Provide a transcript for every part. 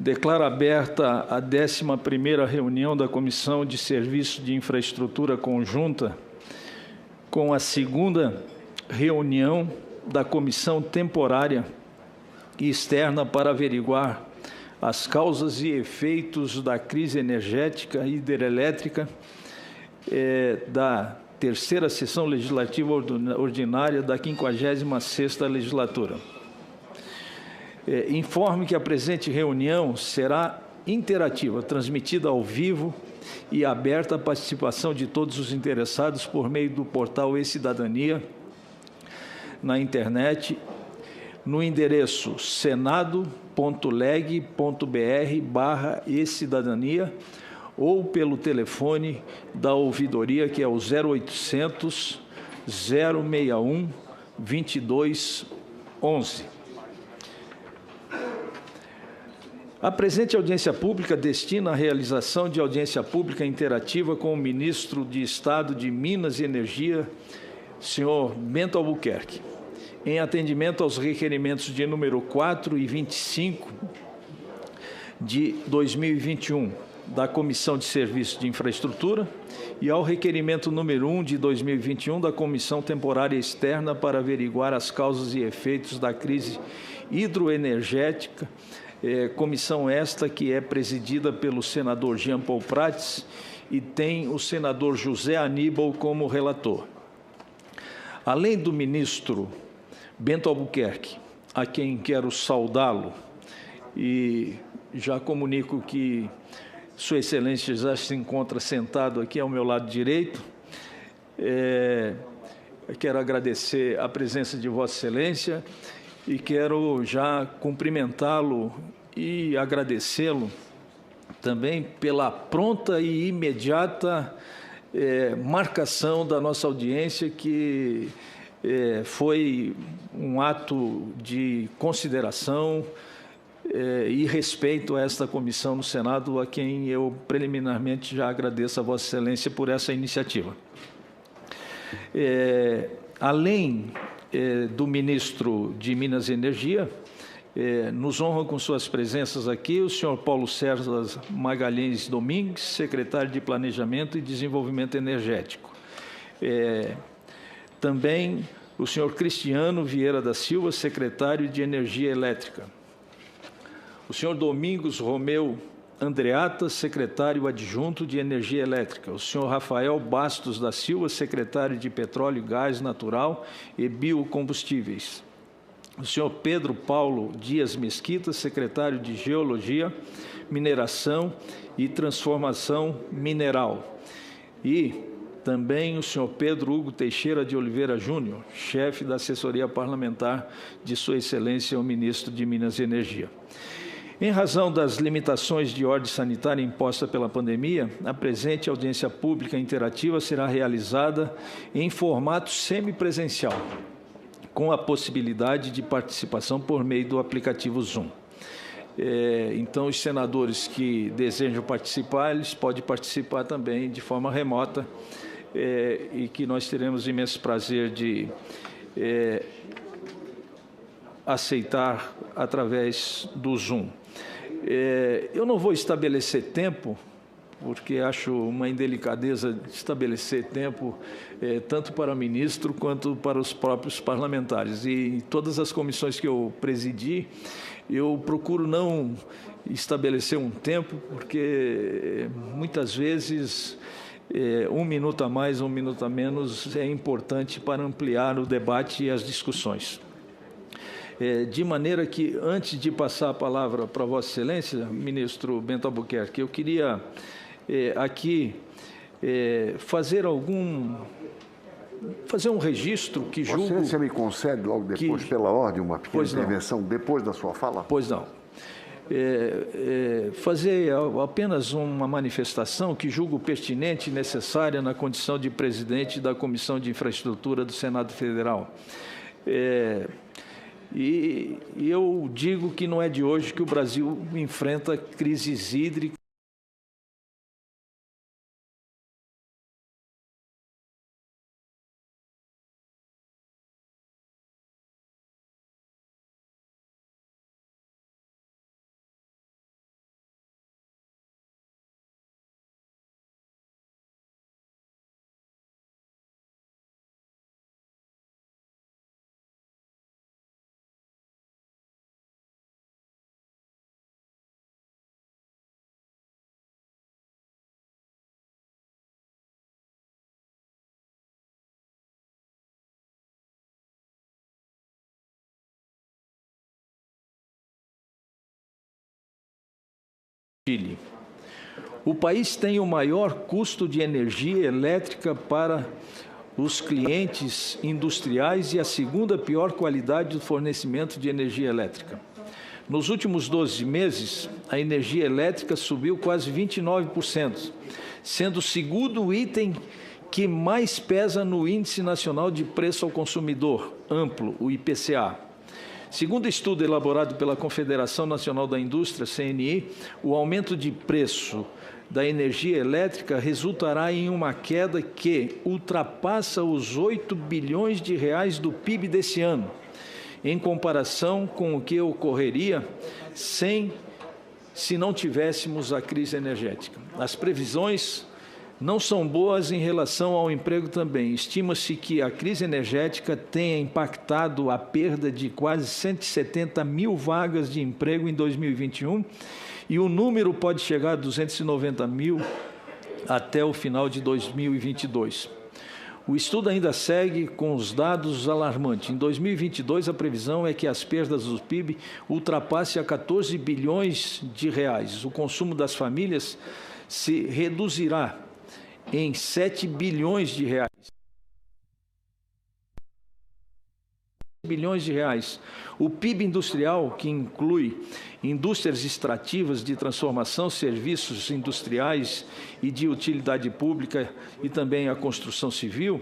Declaro aberta a 11ª reunião da Comissão de Serviços de Infraestrutura Conjunta, com a segunda reunião da Comissão Temporária e Externa para averiguar as causas e efeitos da crise energética e hidrelétrica da terceira sessão legislativa ordinária da 56ª legislatura. Informe que a presente reunião será interativa, transmitida ao vivo e aberta à participação de todos os interessados por meio do portal e-Cidadania na internet, no endereço senado.leg.br/e-cidadania ou pelo telefone da ouvidoria, que é o 0800 061 2211. A presente audiência pública destina a realização de audiência pública interativa com o ministro de Estado de Minas e Energia, senhor Bento Albuquerque, em atendimento aos requerimentos de número 4 e 25 de 2021 da Comissão de Serviços de Infraestrutura e ao requerimento número 1 de 2021 da Comissão Temporária Externa para averiguar as causas e efeitos da crise hidroenergética, comissão esta que é presidida pelo senador Jean Paul Prats e tem o senador José Aníbal como relator. Além do ministro Bento Albuquerque, a quem quero saudá-lo, e já comunico que Sua Excelência já se encontra sentado aqui ao meu lado direito, quero agradecer a presença de Vossa Excelência e quero já cumprimentá-lo e agradecê-lo também pela pronta e imediata marcação da nossa audiência, que foi um ato de consideração e respeito a esta comissão no Senado, a quem eu preliminarmente já agradeço a Vossa Excelência por essa iniciativa. Além do ministro de Minas e Energia, nos honram com suas presenças aqui o senhor Paulo César Magalhães Domingues, secretário de Planejamento e Desenvolvimento Energético. Também o senhor Cristiano Vieira da Silva, secretário de Energia Elétrica. O senhor Domingos Romeu Andreata, secretário adjunto de Energia Elétrica. O senhor Rafael Bastos da Silva, secretário de Petróleo, Gás Natural e Biocombustíveis. O senhor Pedro Paulo Dias Mesquita, secretário de Geologia, Mineração e Transformação Mineral. E também o senhor Pedro Hugo Teixeira de Oliveira Júnior, chefe da assessoria parlamentar de Sua Excelência, o ministro de Minas e Energia. Em razão das limitações de ordem sanitária imposta pela pandemia, a presente audiência pública interativa será realizada em formato semipresencial, com a possibilidade de participação por meio do aplicativo Zoom. Então, os senadores que desejam participar, eles podem participar também de forma remota, e que nós teremos imenso prazer de aceitar através do Zoom. Eu não vou estabelecer tempo, porque acho uma indelicadeza de estabelecer tempo tanto para o ministro quanto para os próprios parlamentares. E em todas as comissões que eu presidi, eu procuro não estabelecer um tempo, porque muitas vezes 1 minuto a mais, 1 minuto a menos é importante para ampliar o debate e as discussões. De maneira que, antes de passar a palavra para Vossa Excelência, ministro Bento Albuquerque, eu queria aqui fazer um registro que julgo... Vossa Excelência me concede logo depois, pela ordem, uma pequena intervenção depois da sua fala? Pois não. Fazer apenas uma manifestação que julgo pertinente e necessária na condição de presidente da Comissão de Infraestrutura do Senado Federal. E eu digo que não é de hoje que o Brasil enfrenta crises hídricas, Chile. O país tem o maior custo de energia elétrica para os clientes industriais e a segunda pior qualidade do fornecimento de energia elétrica. Nos últimos 12 meses, a energia elétrica subiu quase 29%, sendo o segundo item que mais pesa no Índice Nacional de Preço ao Consumidor, amplo, o IPCA. Segundo estudo elaborado pela Confederação Nacional da Indústria, CNI, o aumento de preço da energia elétrica resultará em uma queda que ultrapassa os 8 bilhões de reais do PIB desse ano, em comparação com o que ocorreria se não tivéssemos a crise energética. As previsões não são boas em relação ao emprego também. Estima-se que a crise energética tenha impactado a perda de quase 170 mil vagas de emprego em 2021 e o número pode chegar a 290 mil até o final de 2022. O estudo ainda segue com os dados alarmantes. Em 2022, a previsão é que as perdas do PIB ultrapassem a 14 bilhões de reais. O consumo das famílias se reduzirá em 7 bilhões de reais. O PIB industrial, que inclui indústrias extrativas de transformação, serviços industriais e de utilidade pública e também a construção civil,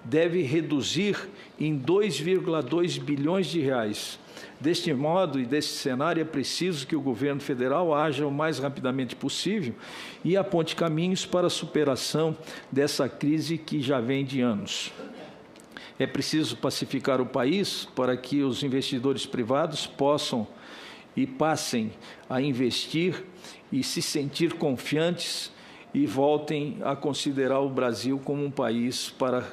deve reduzir em 2,2 bilhões de reais. Deste modo e deste cenário, é preciso que o governo federal haja o mais rapidamente possível e aponte caminhos para a superação dessa crise que já vem de anos. É preciso pacificar o país para que os investidores privados possam e passem a investir e se sentir confiantes e voltem a considerar o Brasil como um país para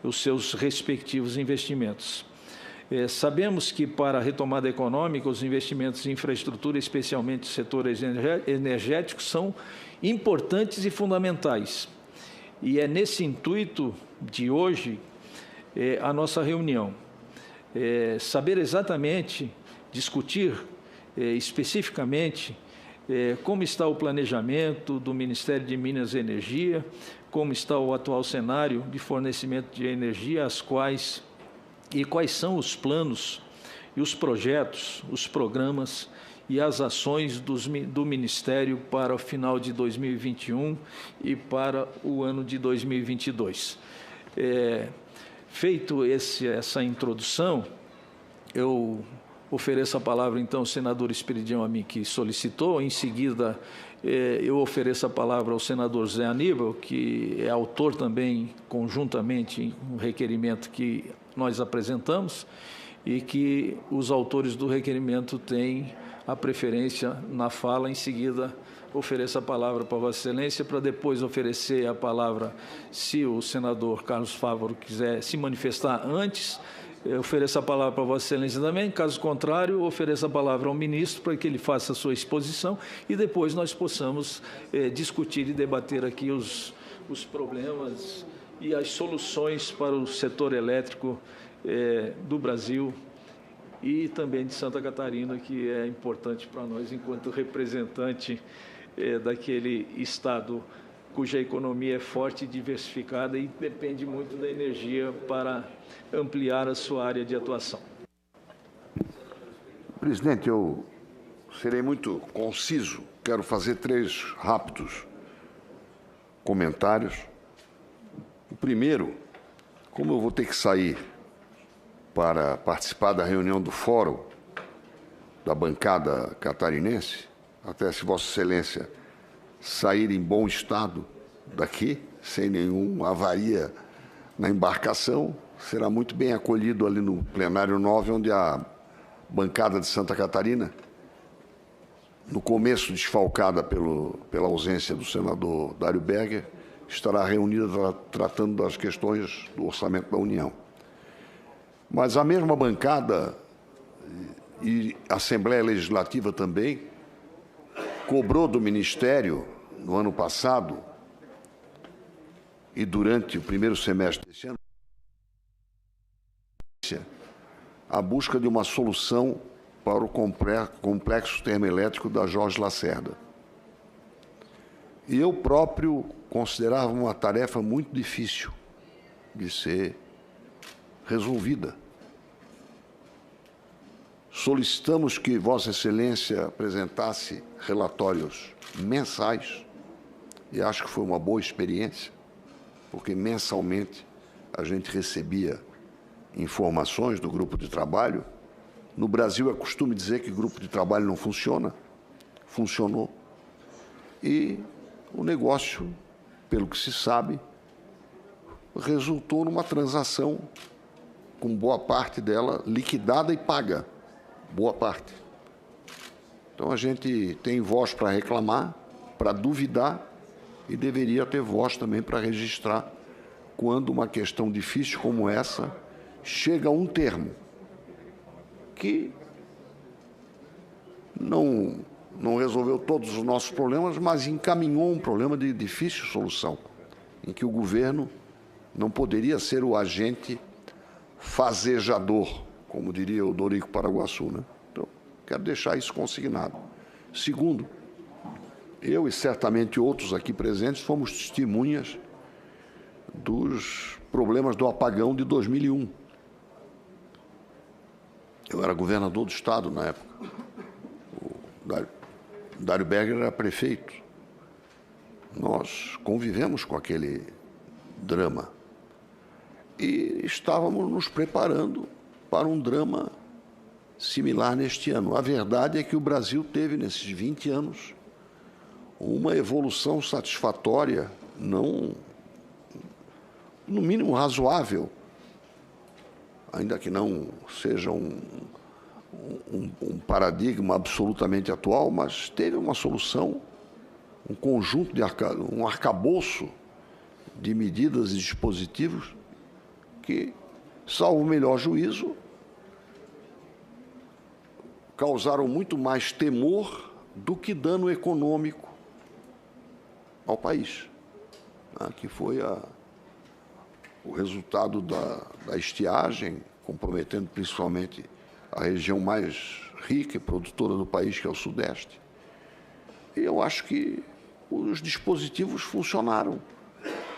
os seus respectivos investimentos. Sabemos que, para a retomada econômica, os investimentos em infraestrutura, especialmente os setores energéticos, são importantes e fundamentais. E é nesse intuito de hoje a nossa reunião. Saber exatamente, discutir especificamente como está o planejamento do Ministério de Minas e Energia, como está o atual cenário de fornecimento de energia, quais são os planos e os projetos, os programas e as ações do Ministério para o final de 2021 e para o ano de 2022. Feito essa introdução, eu ofereço a palavra, então, ao senador Esperidião, a mim, que solicitou. Em seguida, eu ofereço a palavra ao senador Zé Aníbal, que é autor também, conjuntamente, um requerimento que nós apresentamos e que os autores do requerimento têm a preferência na fala. Em seguida, ofereço a palavra para Vossa Excelência, para depois oferecer a palavra, se o senador Carlos Fávaro quiser se manifestar antes, eu ofereço a palavra para Vossa Excelência também. Caso contrário, ofereço a palavra ao ministro para que ele faça a sua exposição e depois nós possamos discutir e debater aqui os problemas e as soluções para o setor elétrico do Brasil e também de Santa Catarina, que é importante para nós enquanto representante daquele estado cuja economia é forte e diversificada e depende muito da energia para ampliar a sua área de atuação. Presidente, eu serei muito conciso. Quero fazer 3 rápidos comentários. O primeiro, como eu vou ter que sair para participar da reunião do Fórum da bancada catarinense, até se Vossa Excelência sair em bom estado daqui, sem nenhuma avaria na embarcação, será muito bem acolhido ali no plenário 9, onde a bancada de Santa Catarina, no começo desfalcada pela ausência do senador Dário Berger, estará reunida tratando das questões do orçamento da União. Mas a mesma bancada e a Assembleia Legislativa também cobrou do Ministério, no ano passado e durante o primeiro semestre deste ano, a busca de uma solução para o complexo termoelétrico da Jorge Lacerda. E eu próprio considerava uma tarefa muito difícil de ser resolvida. Solicitamos que Vossa Excelência apresentasse relatórios mensais, e acho que foi uma boa experiência, porque mensalmente a gente recebia informações do grupo de trabalho. No Brasil é costume dizer que grupo de trabalho não funciona. Funcionou. E o negócio, pelo que se sabe, resultou numa transação com boa parte dela liquidada e paga. Boa parte. Então a gente tem voz para reclamar, para duvidar, e deveria ter voz também para registrar quando uma questão difícil como essa chega a um termo que não resolveu todos os nossos problemas, mas encaminhou um problema de difícil solução, em que o governo não poderia ser o agente fazejador, como diria o Dorico Paraguaçu, né? Então, quero deixar isso consignado. Segundo, eu e certamente outros aqui presentes fomos testemunhas dos problemas do apagão de 2001. Eu era governador do Estado na época. O Dário Berger era prefeito. Nós convivemos com aquele drama e estávamos nos preparando para um drama similar neste ano. A verdade é que o Brasil teve, nesses 20 anos, uma evolução satisfatória, não, no mínimo razoável, ainda que não seja um paradigma absolutamente atual, mas teve uma solução, um conjunto um arcabouço de medidas e dispositivos que, salvo o melhor juízo, causaram muito mais temor do que dano econômico ao país, né, que foi o resultado da estiagem, comprometendo principalmente a região mais rica e produtora do país, que é o Sudeste. E eu acho que os dispositivos funcionaram,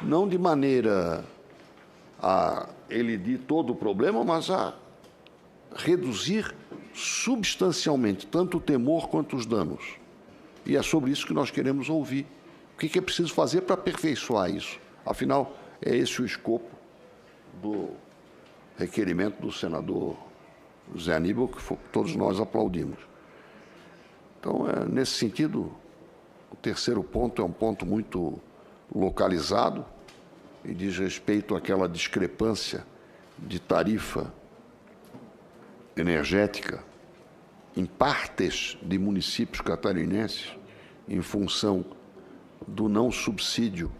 não de maneira a elidir todo o problema, mas a reduzir substancialmente tanto o temor quanto os danos. E é sobre isso que nós queremos ouvir. O que é preciso fazer para aperfeiçoar isso? Afinal, é esse o escopo do requerimento do senador Zé Aníbal, que todos nós aplaudimos. Então, nesse sentido, o terceiro ponto é um ponto muito localizado e diz respeito àquela discrepância de tarifa energética em partes de municípios catarinenses em função do não subsídio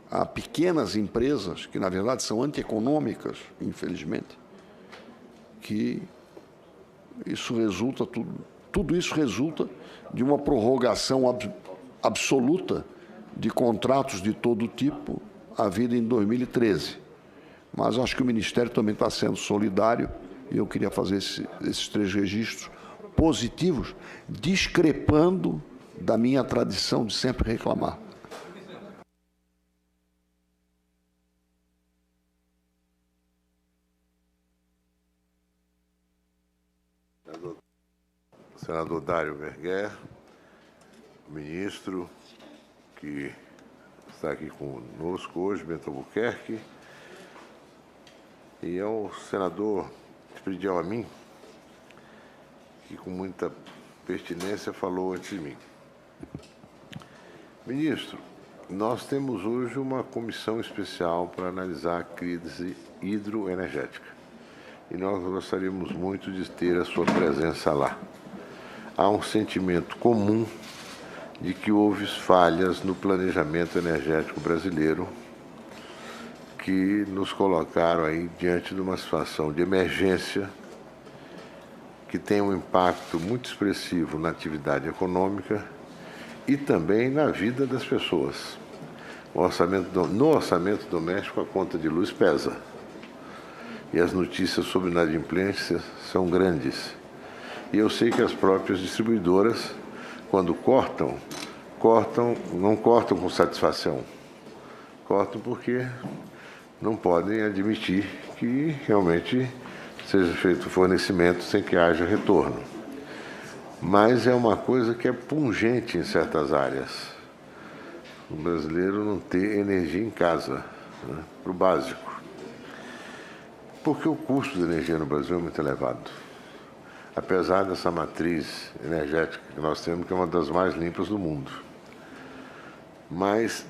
a pequenas empresas, que na verdade são antieconômicas, infelizmente, que isso resulta, tudo isso resulta de uma prorrogação absoluta de contratos de todo tipo havida em 2013. Mas acho que o Ministério também está sendo solidário e eu queria fazer esses 3 registros positivos, discrepando da minha tradição de sempre reclamar. Senador Dário Berger, ministro que está aqui conosco hoje, Bento Albuquerque, e ao senador Esperidião Amin, que com muita pertinência falou antes de mim. Ministro, nós temos hoje uma comissão especial para analisar a crise hidroenergética e nós gostaríamos muito de ter a sua presença lá. Há um sentimento comum de que houve falhas no planejamento energético brasileiro que nos colocaram aí diante de uma situação de emergência que tem um impacto muito expressivo na atividade econômica e também na vida das pessoas. No orçamento doméstico, a conta de luz pesa. E as notícias sobre inadimplência são grandes. E eu sei que as próprias distribuidoras, quando cortam não cortam com satisfação. Cortam porque não podem admitir que realmente seja feito fornecimento sem que haja retorno. Mas é uma coisa que é pungente em certas áreas. O brasileiro não ter energia em casa, né, para o básico. Porque o custo da energia no Brasil é muito elevado. Apesar dessa matriz energética que nós temos, que é uma das mais limpas do mundo. Mas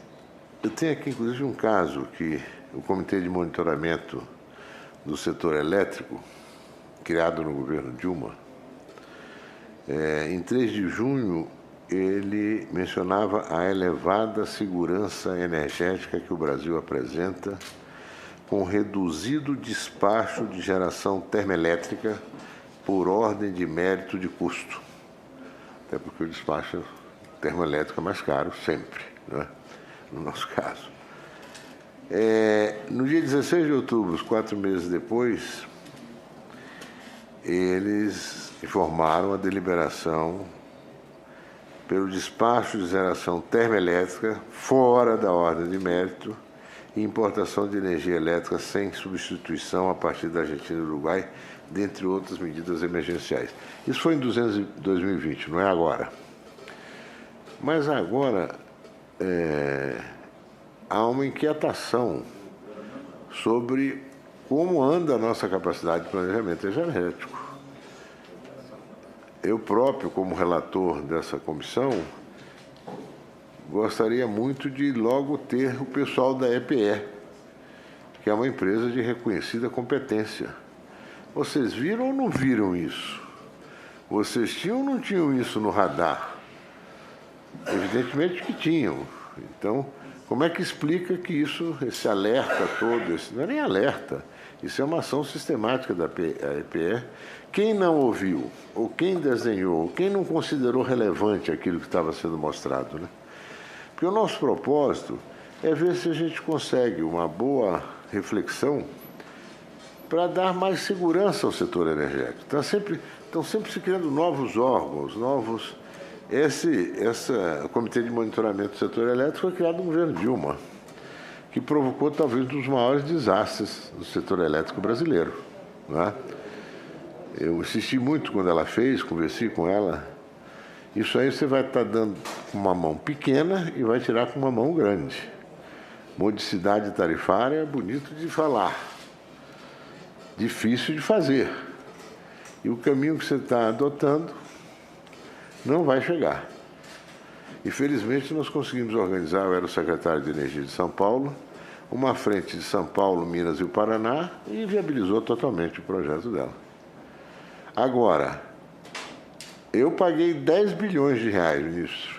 eu tenho aqui, inclusive, um caso que o Comitê de Monitoramento do Setor Elétrico, criado no governo Dilma, em 3 de junho, ele mencionava a elevada segurança energética que o Brasil apresenta, com reduzido despacho de geração termoelétrica por ordem de mérito de custo. Até porque o despacho termoelétrico é mais caro sempre, né? No nosso caso. No dia 16 de outubro, 4 meses depois, eles informaram a deliberação pelo despacho de geração termoelétrica fora da ordem de mérito e importação de energia elétrica sem substituição a partir da Argentina e do Uruguai, dentre outras medidas emergenciais. Isso foi em 2020, não é agora. Mas agora há uma inquietação sobre como anda a nossa capacidade de planejamento energético. Eu próprio, como relator dessa comissão, gostaria muito de logo ter o pessoal da EPE, que é uma empresa de reconhecida competência. Vocês viram ou não viram isso? Vocês tinham ou não tinham isso no radar? Evidentemente que tinham. Então, como é que explica que isso, esse alerta todo, não é nem alerta, isso é uma ação sistemática da EPE. Quem não ouviu, ou quem desenhou, ou quem não considerou relevante aquilo que estava sendo mostrado, né? Porque o nosso propósito é ver se a gente consegue uma boa reflexão para dar mais segurança ao setor energético. Estão sempre se criando novos órgãos, novos... O Comitê de Monitoramento do Setor Elétrico foi criado no governo Dilma, que provocou talvez um dos maiores desastres do setor elétrico brasileiro, né? Eu insisti muito quando ela fez, conversei com ela. Isso aí você vai estar dando com uma mão pequena e vai tirar com uma mão grande. Modicidade tarifária é bonito de falar, difícil de fazer. E o caminho que você está adotando não vai chegar. Infelizmente, nós conseguimos organizar, eu era o secretário de Energia de São Paulo, uma frente de São Paulo, Minas e o Paraná, e viabilizou totalmente o projeto dela. Agora, eu paguei 10 bilhões de reais, ministro,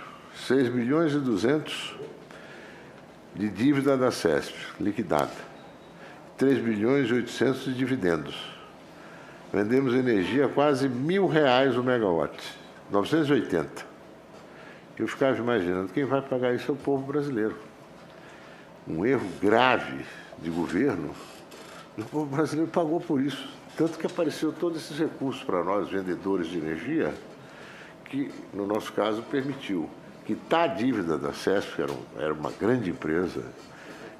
6 bilhões e 200 de dívida da CESP, liquidada, 3 bilhões e 800 de dividendos. Vendemos energia a quase R$1.000 o megawatt, 980. Eu ficava imaginando, quem vai pagar isso é o povo brasileiro. Um erro grave de governo, o povo brasileiro pagou por isso. Tanto que apareceu todos esses recursos para nós, vendedores de energia, que, no nosso caso, permitiu quitar a dívida da CESP, que era uma grande empresa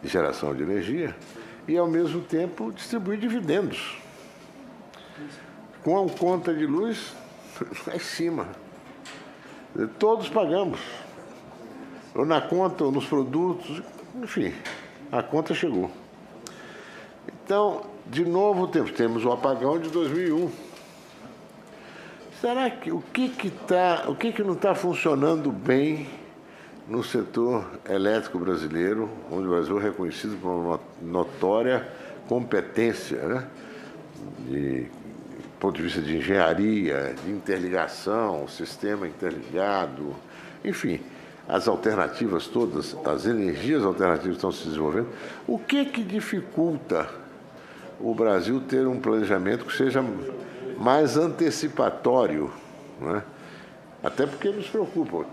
de geração de energia, e, ao mesmo tempo, distribuir dividendos. Com a conta de luz lá em cima. Todos pagamos. Ou na conta, ou nos produtos, enfim, a conta chegou. Então, de novo, temos o apagão de 2001. Será que o que não está funcionando bem no setor elétrico brasileiro, onde o Brasil é reconhecido por uma notória competência, né? Do ponto de vista de engenharia, de interligação, sistema interligado, enfim, as alternativas todas, as energias alternativas estão se desenvolvendo. O que dificulta o Brasil ter um planejamento que seja mais antecipatório, né? Até porque nos preocupa.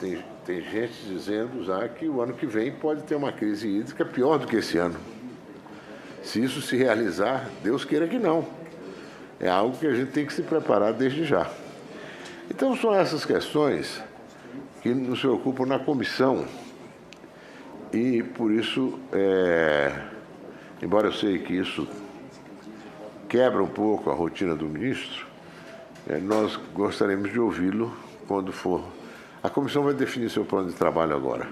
Tem gente dizendo já que o ano que vem pode ter uma crise hídrica pior do que esse ano. Se isso se realizar, Deus queira que não. É algo que a gente tem que se preparar desde já. Então, são essas questões que nos preocupam na comissão. E, por isso, embora eu sei que isso quebra um pouco a rotina do ministro, nós gostaríamos de ouvi-lo quando for. A comissão vai definir seu plano de trabalho agora.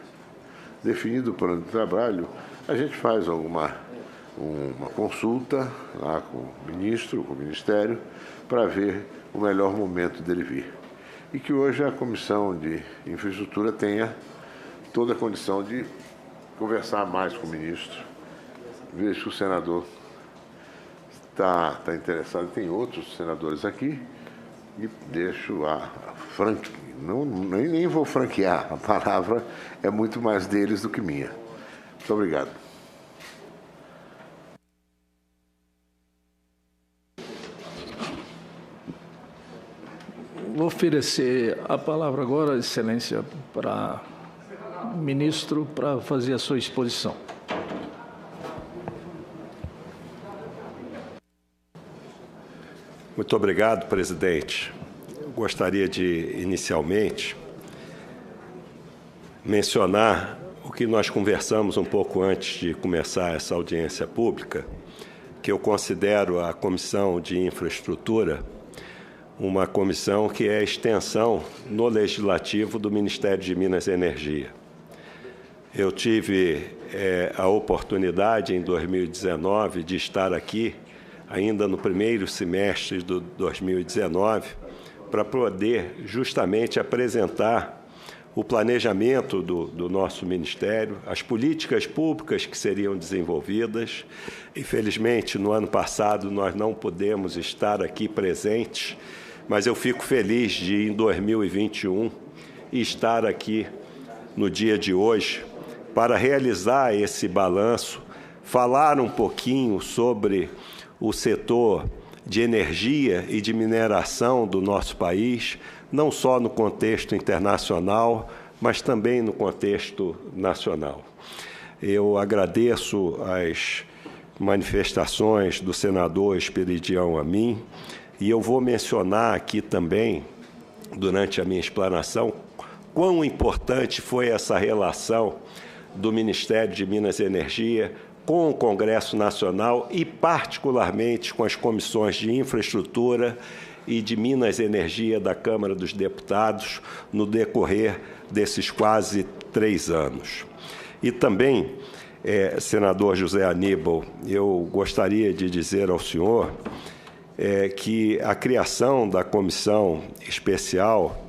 Definido o plano de trabalho, a gente faz uma consulta lá com o ministro, com o Ministério, para ver o melhor momento dele vir. E que hoje a Comissão de Infraestrutura tenha toda a condição de conversar mais com o ministro, ver se o senador está interessado. Tem outros senadores aqui e deixo nem vou franquear, a palavra é muito mais deles do que minha. Muito obrigado. Vou oferecer a palavra agora, Excelência, para o ministro para fazer a sua exposição. Muito obrigado, presidente. Eu gostaria de, inicialmente, mencionar o que nós conversamos um pouco antes de começar essa audiência pública, que eu considero a Comissão de Infraestrutura uma comissão que é extensão no Legislativo do Ministério de Minas e Energia. Eu tive a oportunidade, em 2019, de estar aqui, ainda no primeiro semestre de 2019, para poder justamente apresentar o planejamento do nosso Ministério, as políticas públicas que seriam desenvolvidas. Infelizmente, no ano passado, nós não pudemos estar aqui presentes, mas eu fico feliz de, em 2021, estar aqui no dia de hoje para realizar esse balanço, falar um pouquinho sobre o setor de energia e de mineração do nosso país, não só no contexto internacional, mas também no contexto nacional. Eu agradeço as manifestações do senador Esperidião a mim, e eu vou mencionar aqui também, durante a minha explanação, quão importante foi essa relação do Ministério de Minas e Energia com o Congresso Nacional e, particularmente, com as comissões de infraestrutura e de Minas e Energia da Câmara dos Deputados no decorrer desses quase 3 anos. E também, senador José Aníbal, eu gostaria de dizer ao senhor que a criação da comissão especial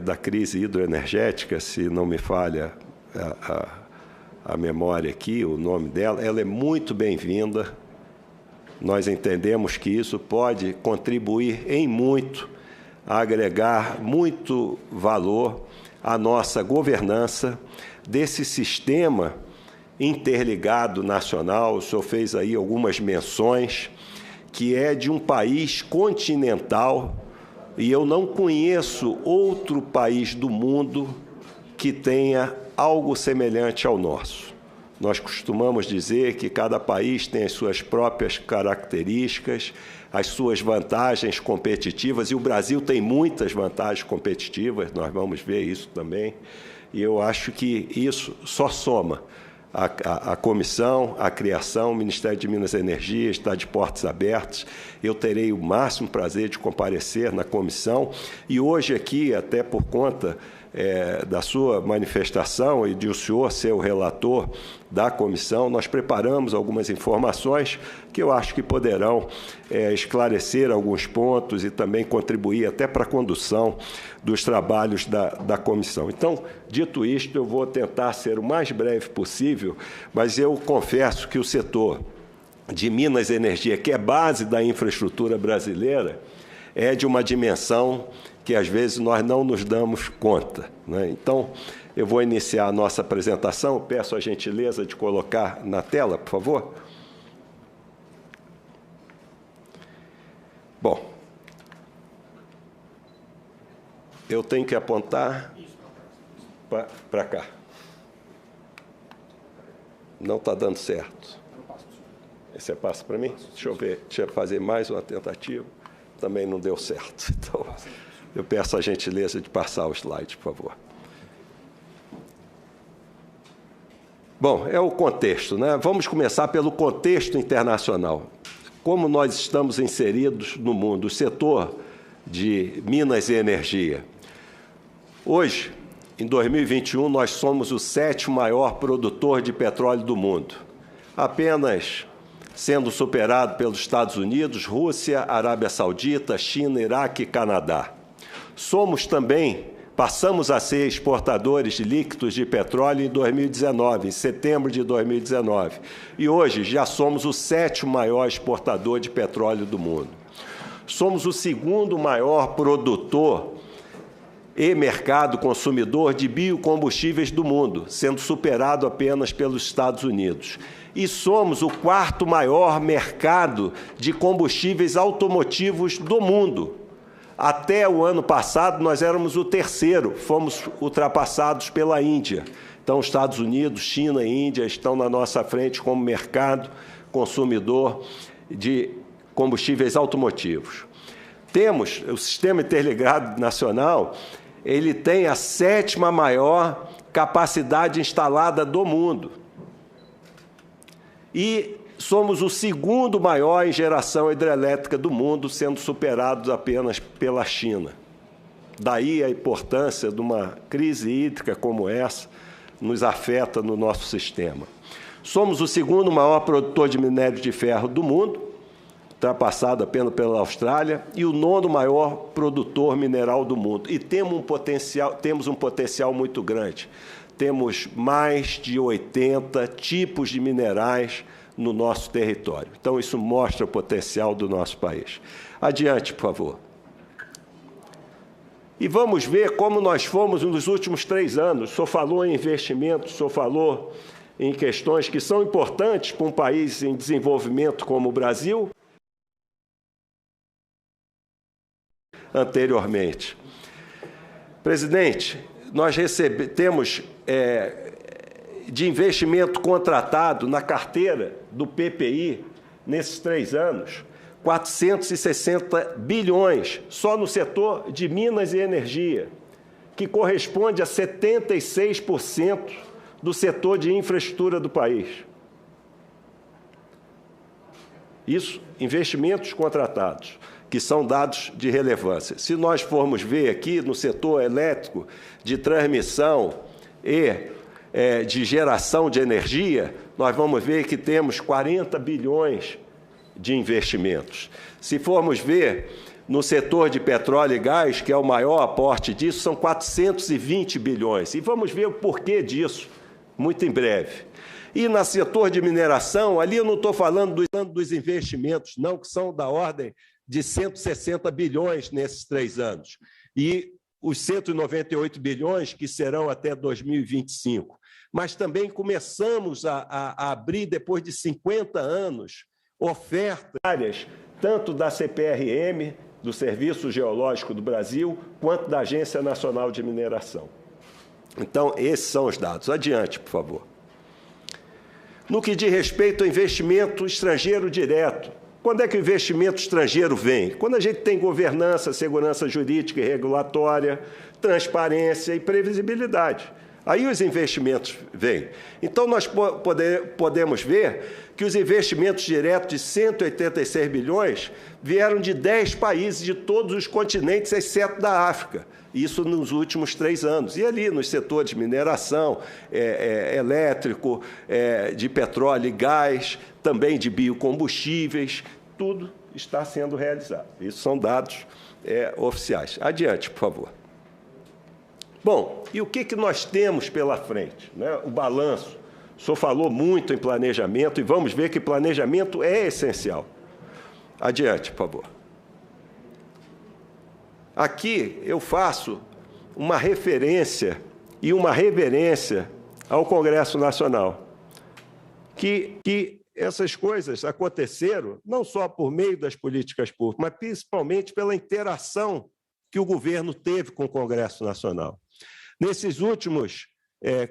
da crise hidroenergética, se não me falha a memória aqui, o nome dela, ela é muito bem-vinda. Nós entendemos que isso pode contribuir em muito, a agregar muito valor à nossa governança desse sistema interligado nacional. O senhor fez aí algumas menções, que é de um país continental, e eu não conheço outro país do mundo que tenha algo semelhante ao nosso. Nós costumamos dizer que cada país tem as suas próprias características, as suas vantagens competitivas, e o Brasil tem muitas vantagens competitivas, nós vamos ver isso também, e eu acho que isso só soma. A comissão, a criação, o Ministério de Minas e Energia está de portas abertas. Eu terei o máximo prazer de comparecer na comissão. E hoje aqui, até por conta da sua manifestação e de o senhor ser o relator da comissão, nós preparamos algumas informações que eu acho que poderão esclarecer alguns pontos e também contribuir até para a condução dos trabalhos da comissão. Então, dito isto, eu vou tentar ser o mais breve possível, mas eu confesso que o setor de Minas e Energia, que é base da infraestrutura brasileira, é de uma dimensão que, às vezes, nós não nos damos conta, né? Então, eu vou iniciar a nossa apresentação. Peço a gentileza de colocar na tela, por favor. Bom, eu tenho que apontar para cá. Não está dando certo. Você passa para mim? Deixa eu ver, deixa eu fazer mais uma tentativa. Também não deu certo. Então, Eu peço a gentileza de passar o slide, por favor. Bom, é o contexto, né? Vamos começar pelo contexto internacional. Como nós estamos inseridos no mundo, o setor de minas e energia. Hoje, em 2021, nós somos o 7º maior produtor de petróleo do mundo, apenas sendo superado pelos Estados Unidos, Rússia, Arábia Saudita, China, Iraque e Canadá. Passamos a ser exportadores de líquidos de petróleo em 2019, em setembro de 2019. E hoje já somos o 7º maior exportador de petróleo do mundo. Somos o 2º maior produtor e mercado consumidor de biocombustíveis do mundo, sendo superado apenas pelos Estados Unidos. E somos o 4º maior mercado de combustíveis automotivos do mundo. Até o ano passado, nós éramos o 3º, fomos ultrapassados pela Índia. Então, Estados Unidos, China e Índia estão na nossa frente como mercado consumidor de combustíveis automotivos. Temos o Sistema Interligado Nacional, ele tem a 7ª maior capacidade instalada do mundo. E somos o 2º maior em geração hidrelétrica do mundo, sendo superados apenas pela China. Daí a importância de uma crise hídrica como essa nos afeta no nosso sistema. Somos o 2º maior produtor de minério de ferro do mundo, ultrapassado apenas pela Austrália, e o 9º maior produtor mineral do mundo. E temos um potencial muito grande. Temos mais de 80 tipos de minerais no nosso território. Então, isso mostra o potencial do nosso país. Adiante, por favor. E vamos ver como nós fomos nos últimos 3 anos. O senhor falou em investimentos, o senhor falou em questões que são importantes para um país em desenvolvimento como o Brasil. Anteriormente. Presidente, nós temos de investimento contratado na carteira do PPI, nesses 3 anos, 460 bilhões, só no setor de minas e energia, que corresponde a 76% do setor de infraestrutura do país. Isso, investimentos contratados, que são dados de relevância. Se nós formos ver aqui no setor elétrico, de transmissão e de geração de energia, nós vamos ver que temos 40 bilhões de investimentos. Se formos ver no setor de petróleo e gás, que é o maior aporte disso, são 420 bilhões. E vamos ver o porquê disso, muito em breve. E no setor de mineração, ali eu não estou falando dos investimentos, não, que são da ordem de 160 bilhões nesses 3 anos. E os 198 bilhões que serão até 2025. Mas também começamos a abrir, depois de 50 anos, ofertas, tanto da CPRM, do Serviço Geológico do Brasil, quanto da Agência Nacional de Mineração. Então, esses são os dados. Adiante, por favor. No que diz respeito ao investimento estrangeiro direto, quando é que o investimento estrangeiro vem? Quando a gente tem governança, segurança jurídica e regulatória, transparência e previsibilidade. Aí os investimentos vêm. Então, nós podemos ver que os investimentos diretos de 186 bilhões vieram de 10 países de todos os continentes, exceto da África. Isso nos últimos 3 anos. E ali, nos setores de mineração, elétrico, de petróleo e gás, também de biocombustíveis, tudo está sendo realizado. Isso são dados oficiais. Adiante, por favor. Bom, e o que nós temos pela frente, né? O balanço. O senhor falou muito em planejamento e vamos ver que planejamento é essencial. Adiante, por favor. Aqui eu faço uma referência e uma reverência ao Congresso Nacional, que essas coisas aconteceram não só por meio das políticas públicas, mas principalmente pela interação que o governo teve com o Congresso Nacional. Nesses últimos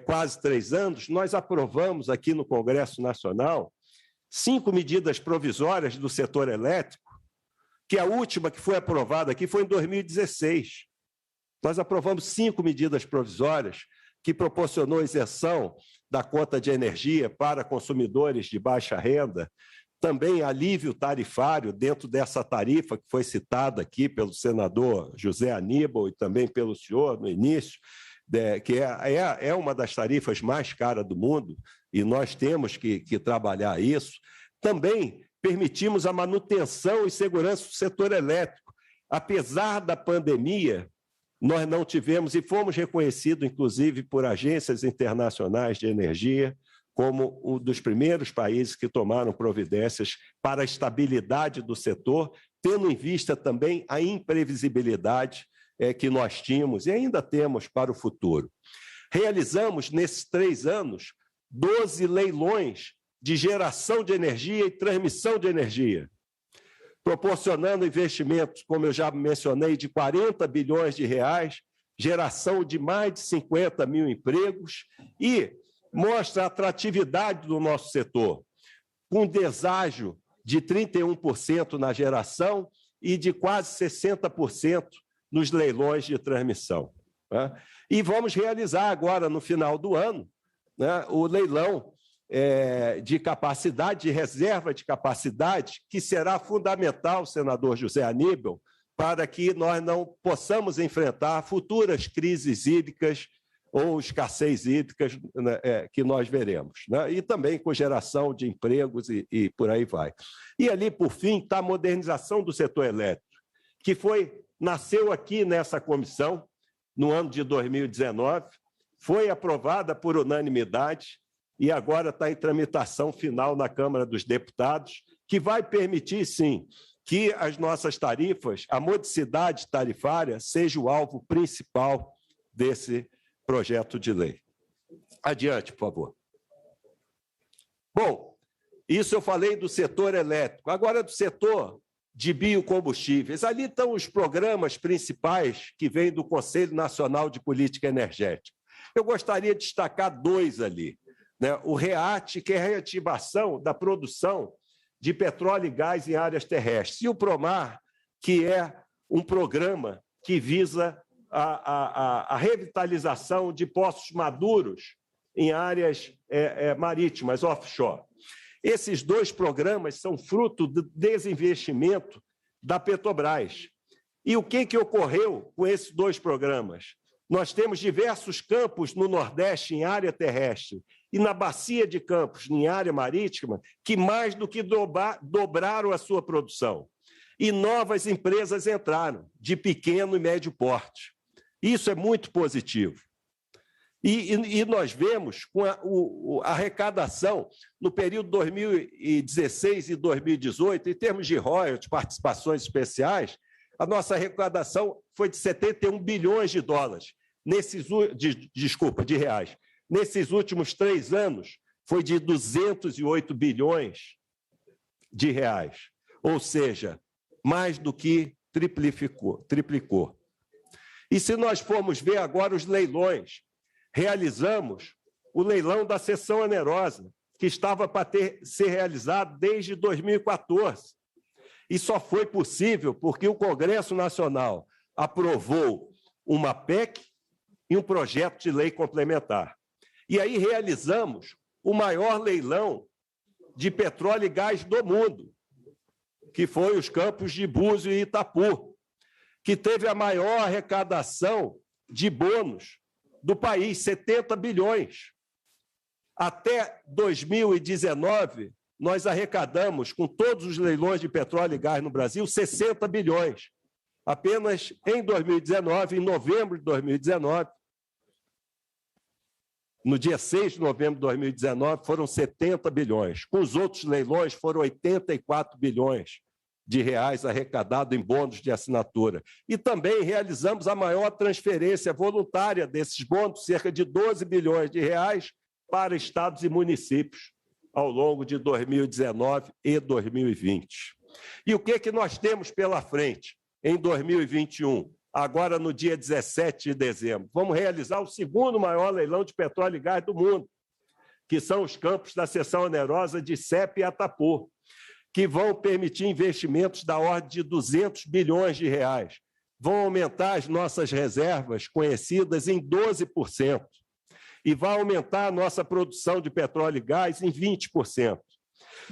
quase 3 anos, nós aprovamos aqui no Congresso Nacional 5 medidas provisórias do setor elétrico, que a última que foi aprovada aqui foi em 2016. Nós aprovamos 5 medidas provisórias que proporcionou isenção da conta de energia para consumidores de baixa renda, também alívio tarifário dentro dessa tarifa que foi citada aqui pelo senador José Aníbal e também pelo senhor no início, que é uma das tarifas mais caras do mundo, e nós temos que trabalhar isso. Também permitimos a manutenção e segurança do setor elétrico. Apesar da pandemia, nós não tivemos, e fomos reconhecidos, inclusive, por agências internacionais de energia, como um dos primeiros países que tomaram providências para a estabilidade do setor, tendo em vista também a imprevisibilidade que nós tínhamos e ainda temos para o futuro. Realizamos, nesses 3 anos, 12 leilões de geração de energia e transmissão de energia, proporcionando investimentos, como eu já mencionei, de 40 bilhões de reais, geração de mais de 50 mil empregos e mostra a atratividade do nosso setor, com deságio de 31% na geração e de quase 60% nos leilões de transmissão. E vamos realizar agora, no final do ano, o leilão de capacidade, de reserva de capacidade, que será fundamental, senador José Aníbal, para que nós não possamos enfrentar futuras crises hídricas ou escassez hídricas que nós veremos, e também com geração de empregos e por aí vai. E ali, por fim, está a modernização do setor elétrico, que nasceu aqui nessa comissão, no ano de 2019, foi aprovada por unanimidade e agora está em tramitação final na Câmara dos Deputados, que vai permitir, sim, que as nossas tarifas, a modicidade tarifária, seja o alvo principal desse projeto de lei. Adiante, por favor. Bom, isso eu falei do setor elétrico. Agora, do setor de biocombustíveis. Ali estão os programas principais que vêm do Conselho Nacional de Política Energética. Eu gostaria de destacar 2 ali. O REAT, que é a reativação da produção de petróleo e gás em áreas terrestres, e o PROMAR, que é um programa que visa a revitalização de poços maduros em áreas marítimas, offshore. Esses 2 programas são fruto do desinvestimento da Petrobras. E o que ocorreu com esses 2 programas? Nós temos diversos campos no Nordeste em área terrestre e na bacia de Campos, em área marítima, que mais do que dobraram a sua produção. E novas empresas entraram, de pequeno e médio porte. Isso é muito positivo. E nós vemos com a arrecadação no período 2016 e 2018, em termos de royalties, participações especiais, a nossa arrecadação foi de 71 bilhões de dólares, de reais. Nesses últimos 3 anos, foi de 208 bilhões de reais. Ou seja, mais do que triplicou. E se nós formos ver agora os leilões, realizamos o leilão da seção onerosa, que estava para ser realizado desde 2014. E só foi possível porque o Congresso Nacional aprovou uma PEC e um projeto de lei complementar. E aí realizamos o maior leilão de petróleo e gás do mundo, que foi os campos de Búzios e Itapu, que teve a maior arrecadação de bônus do país, 70 bilhões. Até 2019, nós arrecadamos, com todos os leilões de petróleo e gás no Brasil, 60 bilhões. Apenas em 2019, em novembro de 2019, no dia 6 de novembro de 2019, foram 70 bilhões. Com os outros leilões, foram 84 bilhões de reais arrecadados em bônus de assinatura. E também realizamos a maior transferência voluntária desses bônus, cerca de 12 bilhões de reais, para estados e municípios ao longo de 2019 e 2020. E o que nós temos pela frente em 2021? Agora, no dia 17 de dezembro, vamos realizar o 2º maior leilão de petróleo e gás do mundo, que são os campos da seção onerosa de CEP e Atapu, que vão permitir investimentos da ordem de 200 bilhões de reais, vão aumentar as nossas reservas conhecidas em 12%. E vai aumentar a nossa produção de petróleo e gás em 20%.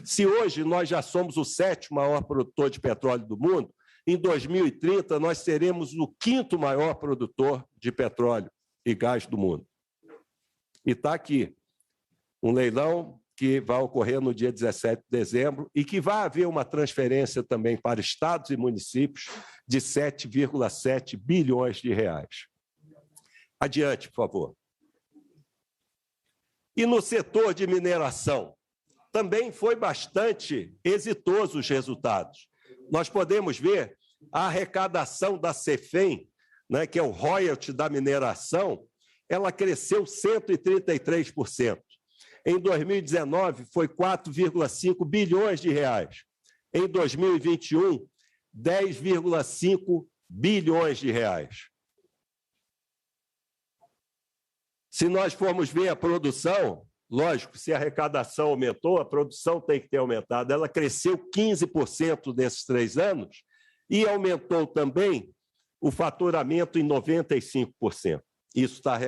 Se hoje nós já somos o 7º maior produtor de petróleo do mundo, em 2030 nós seremos o 5º maior produtor de petróleo e gás do mundo. E está aqui um leilão que vai ocorrer no dia 17 de dezembro e que vai haver uma transferência também para estados e municípios de 7,7 bilhões de reais. Adiante, por favor. E no setor de mineração, também foi bastante exitoso os resultados. Nós podemos ver a arrecadação da CEFEM, né, que é o royalty da mineração, ela cresceu 133%. Em 2019, foi 4,5 bilhões de reais. Em 2021, 10,5 bilhões de reais. Se nós formos ver a produção, lógico, se a arrecadação aumentou, a produção tem que ter aumentado. Ela cresceu 15% nesses 3 anos e aumentou também o faturamento em 95%. Isso está,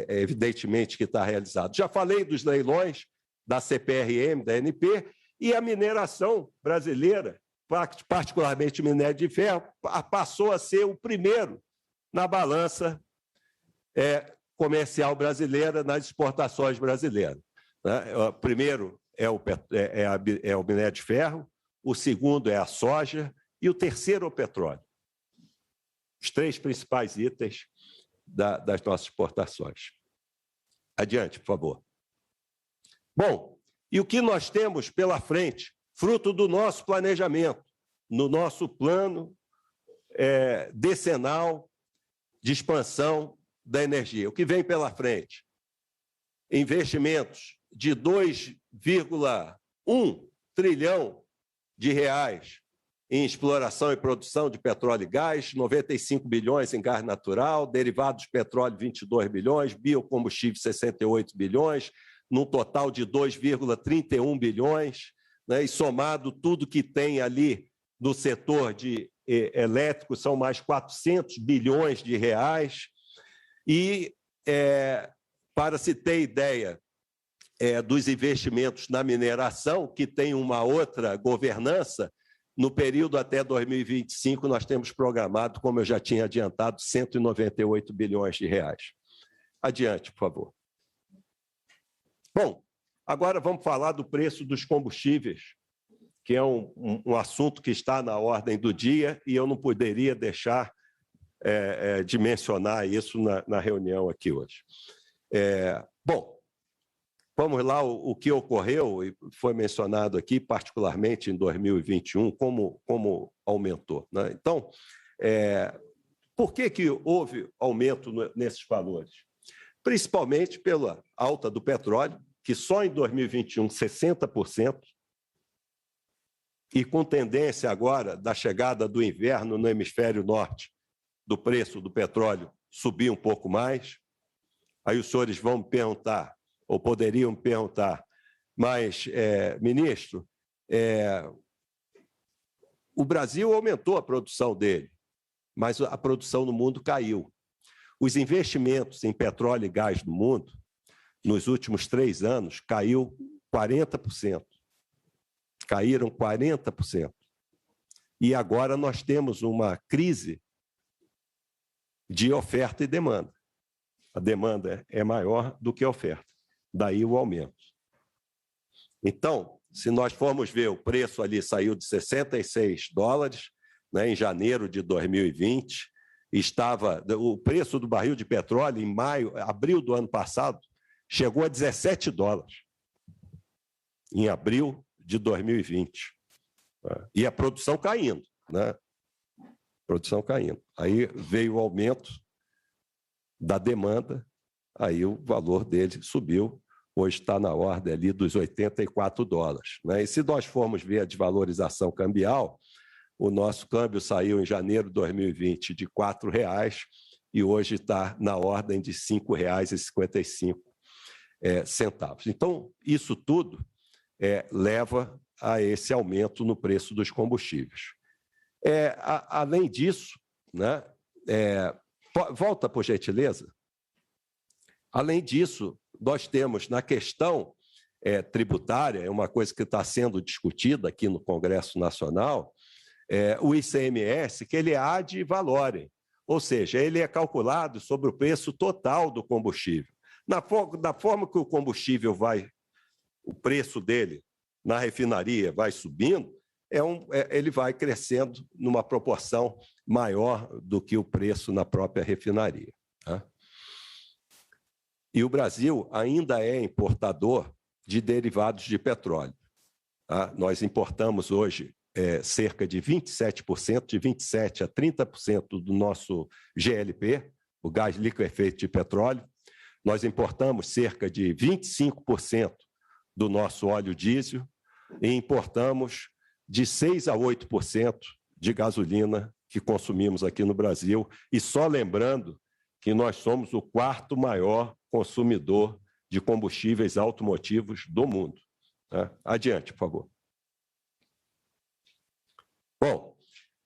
evidentemente, que está realizado. Já falei dos leilões da CPRM, da ANP, e a mineração brasileira, particularmente o minério de ferro, passou a ser o primeiro na balança comercial brasileira, nas exportações brasileiras. O primeiro é o minério de ferro, o segundo é a soja e o terceiro é o petróleo. Os 3 principais itens das nossas exportações. Adiante, por favor. Bom, e o que nós temos pela frente, fruto do nosso planejamento, no nosso plano decenal de expansão da energia. O que vem pela frente? Investimentos de 2,1 trilhão de reais em exploração e produção de petróleo e gás, 95 bilhões em gás natural, derivados de petróleo, 22 bilhões, biocombustível, 68 bilhões, num total de 2,31 bilhões, né, e somado tudo que tem ali no setor de elétrico, são mais 400 bilhões de reais. E, para se ter ideia dos investimentos na mineração, que tem uma outra governança, no período até 2025, nós temos programado, como eu já tinha adiantado, 198 bilhões de reais. Adiante, por favor. Bom, agora vamos falar do preço dos combustíveis, que é um assunto que está na ordem do dia e eu não poderia deixar de mencionar isso na reunião aqui hoje. Bom, vamos lá, o que ocorreu, e foi mencionado aqui, particularmente em 2021, como aumentou, né? Então, por que houve aumento nesses valores? Principalmente pela alta do petróleo, que só em 2021, 60%, e com tendência agora da chegada do inverno no hemisfério norte, do preço do petróleo subir um pouco mais. Aí os senhores vão me perguntar, ou poderiam me perguntar, mas, ministro, o Brasil aumentou a produção dele, mas a produção no mundo caiu. Os investimentos em petróleo e gás no mundo, nos últimos 3 anos, caiu 40%. Caíram 40%. E agora nós temos uma crise de oferta e demanda. A demanda é maior do que a oferta. Daí o aumento. Então, se nós formos ver, o preço ali saiu de $66, né, em janeiro de 2020, o preço do barril de petróleo em abril do ano passado, chegou a $17, em abril de 2020. E a produção caindo, né? Produção caindo. Aí veio o aumento da demanda, aí o valor dele subiu, hoje está na ordem ali dos $84, né? E se nós formos ver a desvalorização cambial, o nosso câmbio saiu em janeiro de 2020 de R$ 4,00 e hoje está na ordem de R$ 5,55. Então, isso tudo leva a esse aumento no preço dos combustíveis. Além disso, né, Volta, por gentileza. Além disso, nós temos na questão tributária, é uma coisa que está sendo discutida aqui no Congresso Nacional, o ICMS, que ele é ad valorem, ou seja, ele é calculado sobre o preço total do combustível. Da forma que o combustível o preço dele na refinaria vai subindo, ele vai crescendo numa proporção maior do que o preço na própria refinaria. Tá? E o Brasil ainda é importador de derivados de petróleo. Tá? Nós importamos hoje cerca de 27%, de 27% a 30% do nosso GLP, o gás liquefeito de petróleo. Nós importamos cerca de 25% do nosso óleo diesel e importamos de 6% a 8% de gasolina que consumimos aqui no Brasil. E só lembrando que nós somos o 4º maior consumidor de combustíveis automotivos do mundo. Tá? Adiante, por favor. Bom,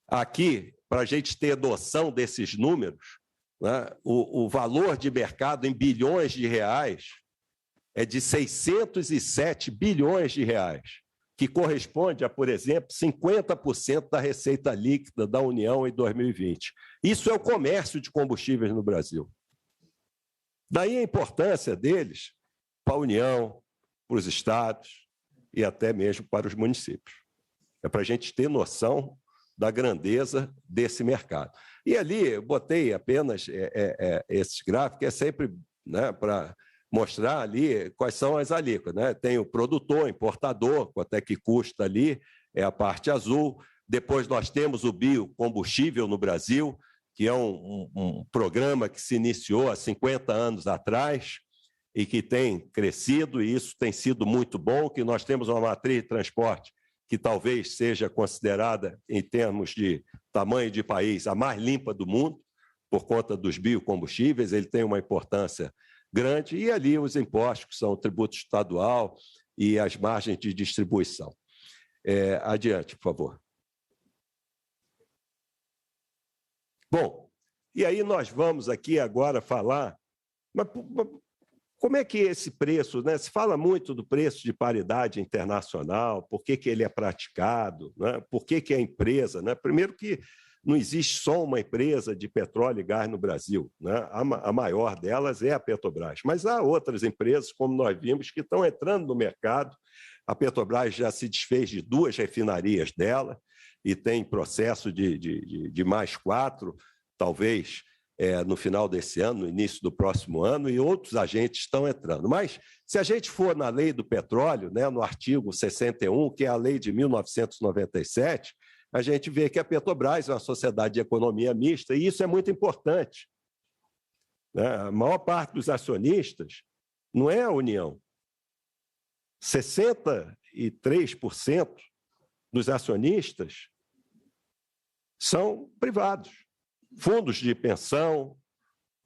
aqui, para a gente ter noção desses números, né, o valor de mercado em bilhões de reais é de 607 bilhões de reais, que corresponde a, por exemplo, 50% da receita líquida da União em 2020. Isso é o comércio de combustíveis no Brasil. Daí a importância deles para a União, para os estados e até mesmo para os municípios. É para a gente ter noção da grandeza desse mercado. E ali eu botei apenas esses gráficos, é sempre, né, para mostrar ali quais são as alíquotas. Né? Tem o produtor, importador, quanto é que custa ali, é a parte azul. Depois nós temos o biocombustível no Brasil, que é um programa que se iniciou há 50 anos atrás e que tem crescido, e isso tem sido muito bom, que nós temos uma matriz de transporte que talvez seja considerada, em termos de tamanho de país, a mais limpa do mundo, por conta dos biocombustíveis. Ele tem uma importância grande, e ali os impostos, que são o tributo estadual e as margens de distribuição. Adiante, por favor. Bom, e aí nós vamos aqui agora falar, mas como é que esse preço, né? Se fala muito do preço de paridade internacional, por que ele é praticado, né? Por que a empresa, né? Primeiro que não existe só uma empresa de petróleo e gás no Brasil, né? A maior delas é a Petrobras, mas há outras empresas, como nós vimos, que estão entrando no mercado. A Petrobras já se desfez de 2 refinarias dela e tem processo de mais 4, talvez no final desse ano, no início do próximo ano, e outros agentes estão entrando. Mas, se a gente for na lei do petróleo, né, no artigo 61, que é a lei de 1997, a gente vê que a Petrobras é uma sociedade de economia mista, e isso é muito importante. Né? A maior parte dos acionistas não é a União. 63% dos acionistas são privados. Fundos de pensão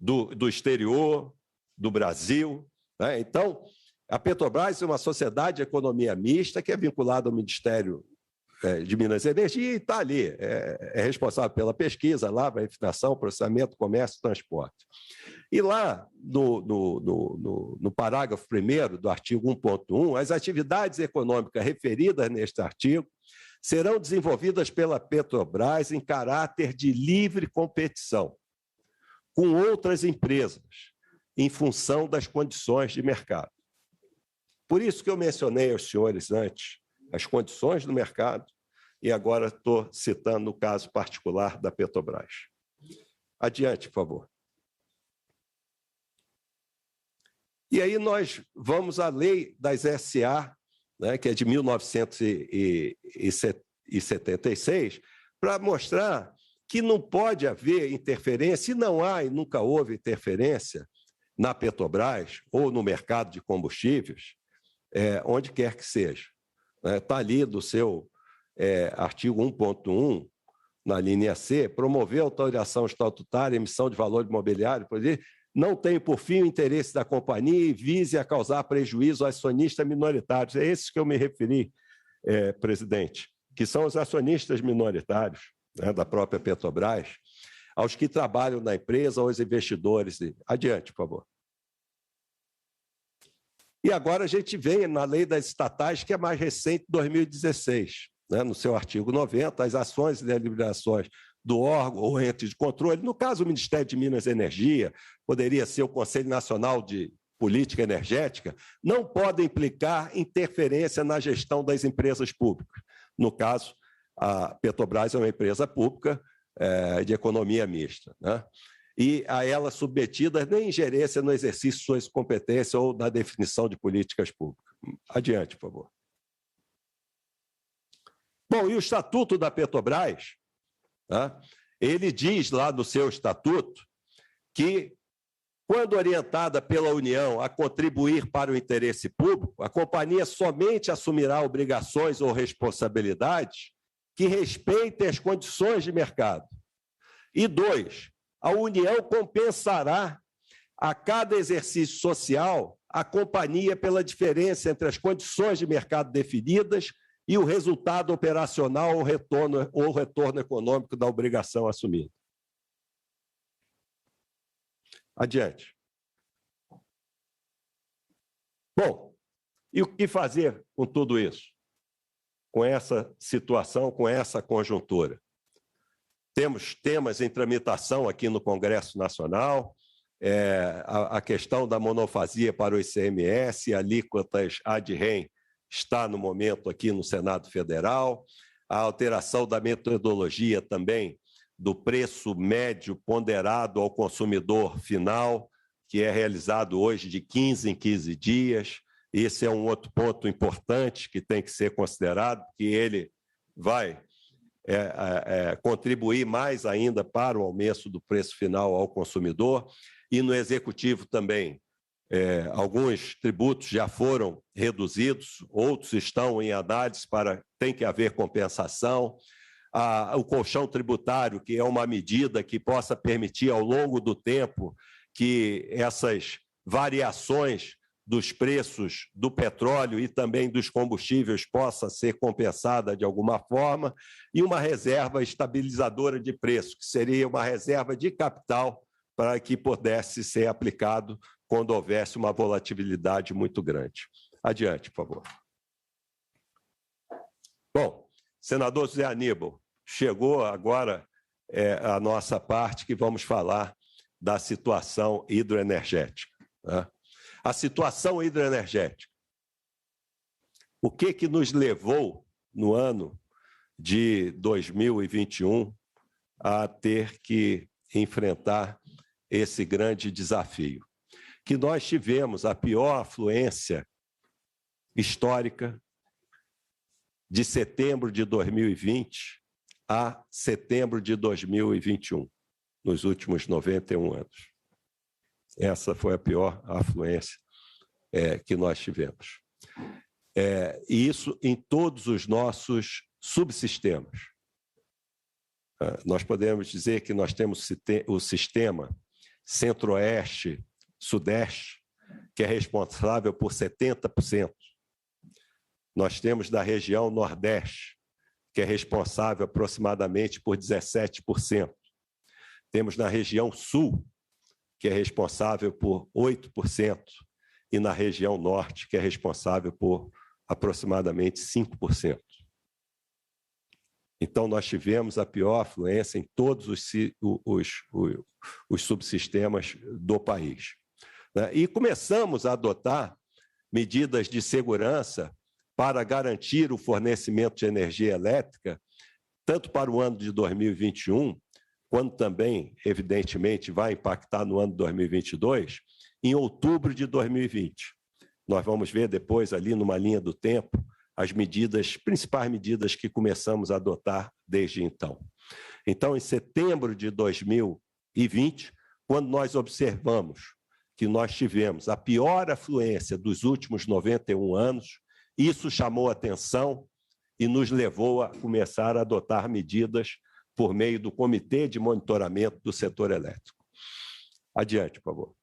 do exterior, do Brasil. Né? Então, a Petrobras é uma sociedade de economia mista que é vinculada ao Ministério de Minas e Energia e está ali, é responsável pela pesquisa, lava, refinação, processamento, comércio e transporte. E lá, no parágrafo 1º do artigo 1.1, as atividades econômicas referidas neste artigo serão desenvolvidas pela Petrobras em caráter de livre competição com outras empresas, em função das condições de mercado. Por isso que eu mencionei aos senhores antes as condições do mercado, e agora estou citando o caso particular da Petrobras. Adiante, por favor. E aí nós vamos à lei das SA, né, que é de 1976, para mostrar que não pode haver interferência, e não há e nunca houve interferência na Petrobras ou no mercado de combustíveis, onde quer que seja. Está ali do seu artigo 1.1, na linha C, promover autorização estatutária, emissão de valor imobiliário, por exemplo, não tem por fim o interesse da companhia e vise a causar prejuízo aos acionistas minoritários. É esses que eu me referi, presidente, que são os acionistas minoritários, né, da própria Petrobras. aos que trabalham na empresa, aos investidores. Adiante, por favor. E agora a gente vem na lei das estatais, que é mais recente, 2016, né? No seu artigo 90, as ações e deliberações do órgão ou ente de controle, no caso o Ministério de Minas e Energia, poderia ser o Conselho Nacional de Política Energética, não podem implicar interferência na gestão das empresas públicas. No caso, a Petrobras é uma empresa pública de economia mista, né? E a ela submetida nem ingerência no exercício de suas competências ou na definição de políticas públicas. Adiante, por favor. Bom, e o Estatuto da Petrobras, né, ele diz lá no seu Estatuto que, quando orientada pela União a contribuir para o interesse público, a companhia somente assumirá obrigações ou responsabilidades que respeitem as condições de mercado. E 2, a União compensará a cada exercício social a companhia pela diferença entre as condições de mercado definidas e o resultado operacional ou retorno econômico da obrigação assumida. Adiante. Bom, e o que fazer com tudo isso? Com essa situação, com essa conjuntura? Temos temas em tramitação aqui no Congresso Nacional, a questão da monofasia para o ICMS, alíquotas ad rem está no momento aqui no Senado Federal, a alteração da metodologia também do preço médio ponderado ao consumidor final, que é realizado hoje de 15 em 15 dias. Esse é um outro ponto importante que tem que ser considerado, que ele vai contribuir mais ainda para o aumento do preço final ao consumidor. E no Executivo também, alguns tributos já foram reduzidos, outros estão em análise tem que haver compensação. O colchão tributário, que é uma medida que possa permitir ao longo do tempo que essas variações dos preços do petróleo e também dos combustíveis possa ser compensada de alguma forma, e uma reserva estabilizadora de preço, que seria uma reserva de capital para que pudesse ser aplicado quando houvesse uma volatilidade muito grande. Adiante, por favor. Bom, senador José Aníbal, chegou agora a nossa parte que vamos falar da situação hidroenergética, né? A situação hidroenergética. O que nos levou, no ano de 2021, a ter que enfrentar esse grande desafio? Que nós tivemos a pior afluência histórica de setembro de 2020 a setembro de 2021, nos últimos 91 anos. Essa foi a pior afluência que nós tivemos. E isso em todos os nossos subsistemas. Nós podemos dizer que nós temos o sistema Centro-Oeste-Sudeste, que é responsável por 70%. Nós temos da região Nordeste, que é responsável aproximadamente por 17%. Temos na região Sul, que é responsável por 8%, e na região Norte, que é responsável por aproximadamente 5%. Então, nós tivemos a pior afluência em todos os subsistemas do país. E começamos a adotar medidas de segurança para garantir o fornecimento de energia elétrica, tanto para o ano de 2021, quando também, evidentemente, vai impactar no ano de 2022, em outubro de 2020. Nós vamos ver depois, ali numa linha do tempo, as principais medidas que começamos a adotar desde então. Então, em setembro de 2020, quando nós observamos que nós tivemos a pior afluência dos últimos 91 anos, isso chamou atenção e nos levou a começar a adotar medidas por meio do Comitê de Monitoramento do Setor Elétrico. Adiante, por favor.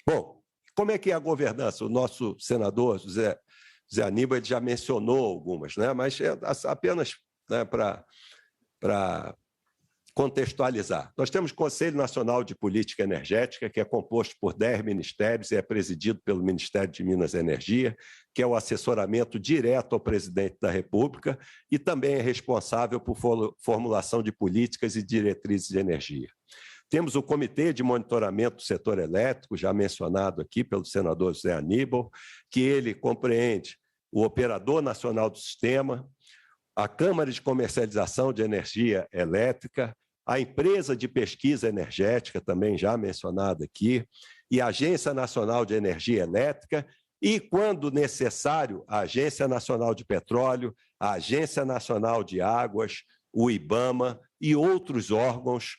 Bom, como é que é a governança? O nosso senador José Aníbal já mencionou algumas, né? Mas apenas, né, para contextualizar. Nós temos o Conselho Nacional de Política Energética, que é composto por 10 ministérios e é presidido pelo Ministério de Minas e Energia, que é o assessoramento direto ao presidente da República e também é responsável por formulação de políticas e diretrizes de energia. Temos o Comitê de Monitoramento do Setor Elétrico, já mencionado aqui pelo senador José Aníbal, que ele compreende o Operador Nacional do Sistema, a Câmara de Comercialização de Energia Elétrica, a Empresa de Pesquisa Energética, também já mencionada aqui, e a Agência Nacional de Energia Elétrica, e, quando necessário, a Agência Nacional de Petróleo, a Agência Nacional de Águas, o IBAMA e outros órgãos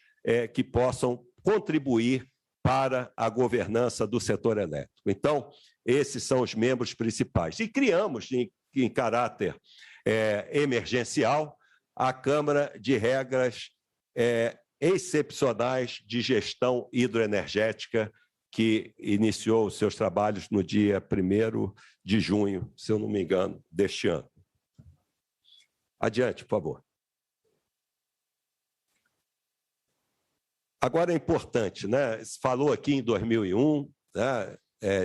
que possam contribuir para a governança do setor elétrico. Então, esses são os membros principais. E criamos, em caráter emergencial, a Câmara de Regras Excepcionais de Gestão Hidroenergética, que iniciou os seus trabalhos no dia 1º de junho, se eu não me engano, deste ano. Adiante, por favor. Agora é importante, né? Se falou aqui em 2001, né?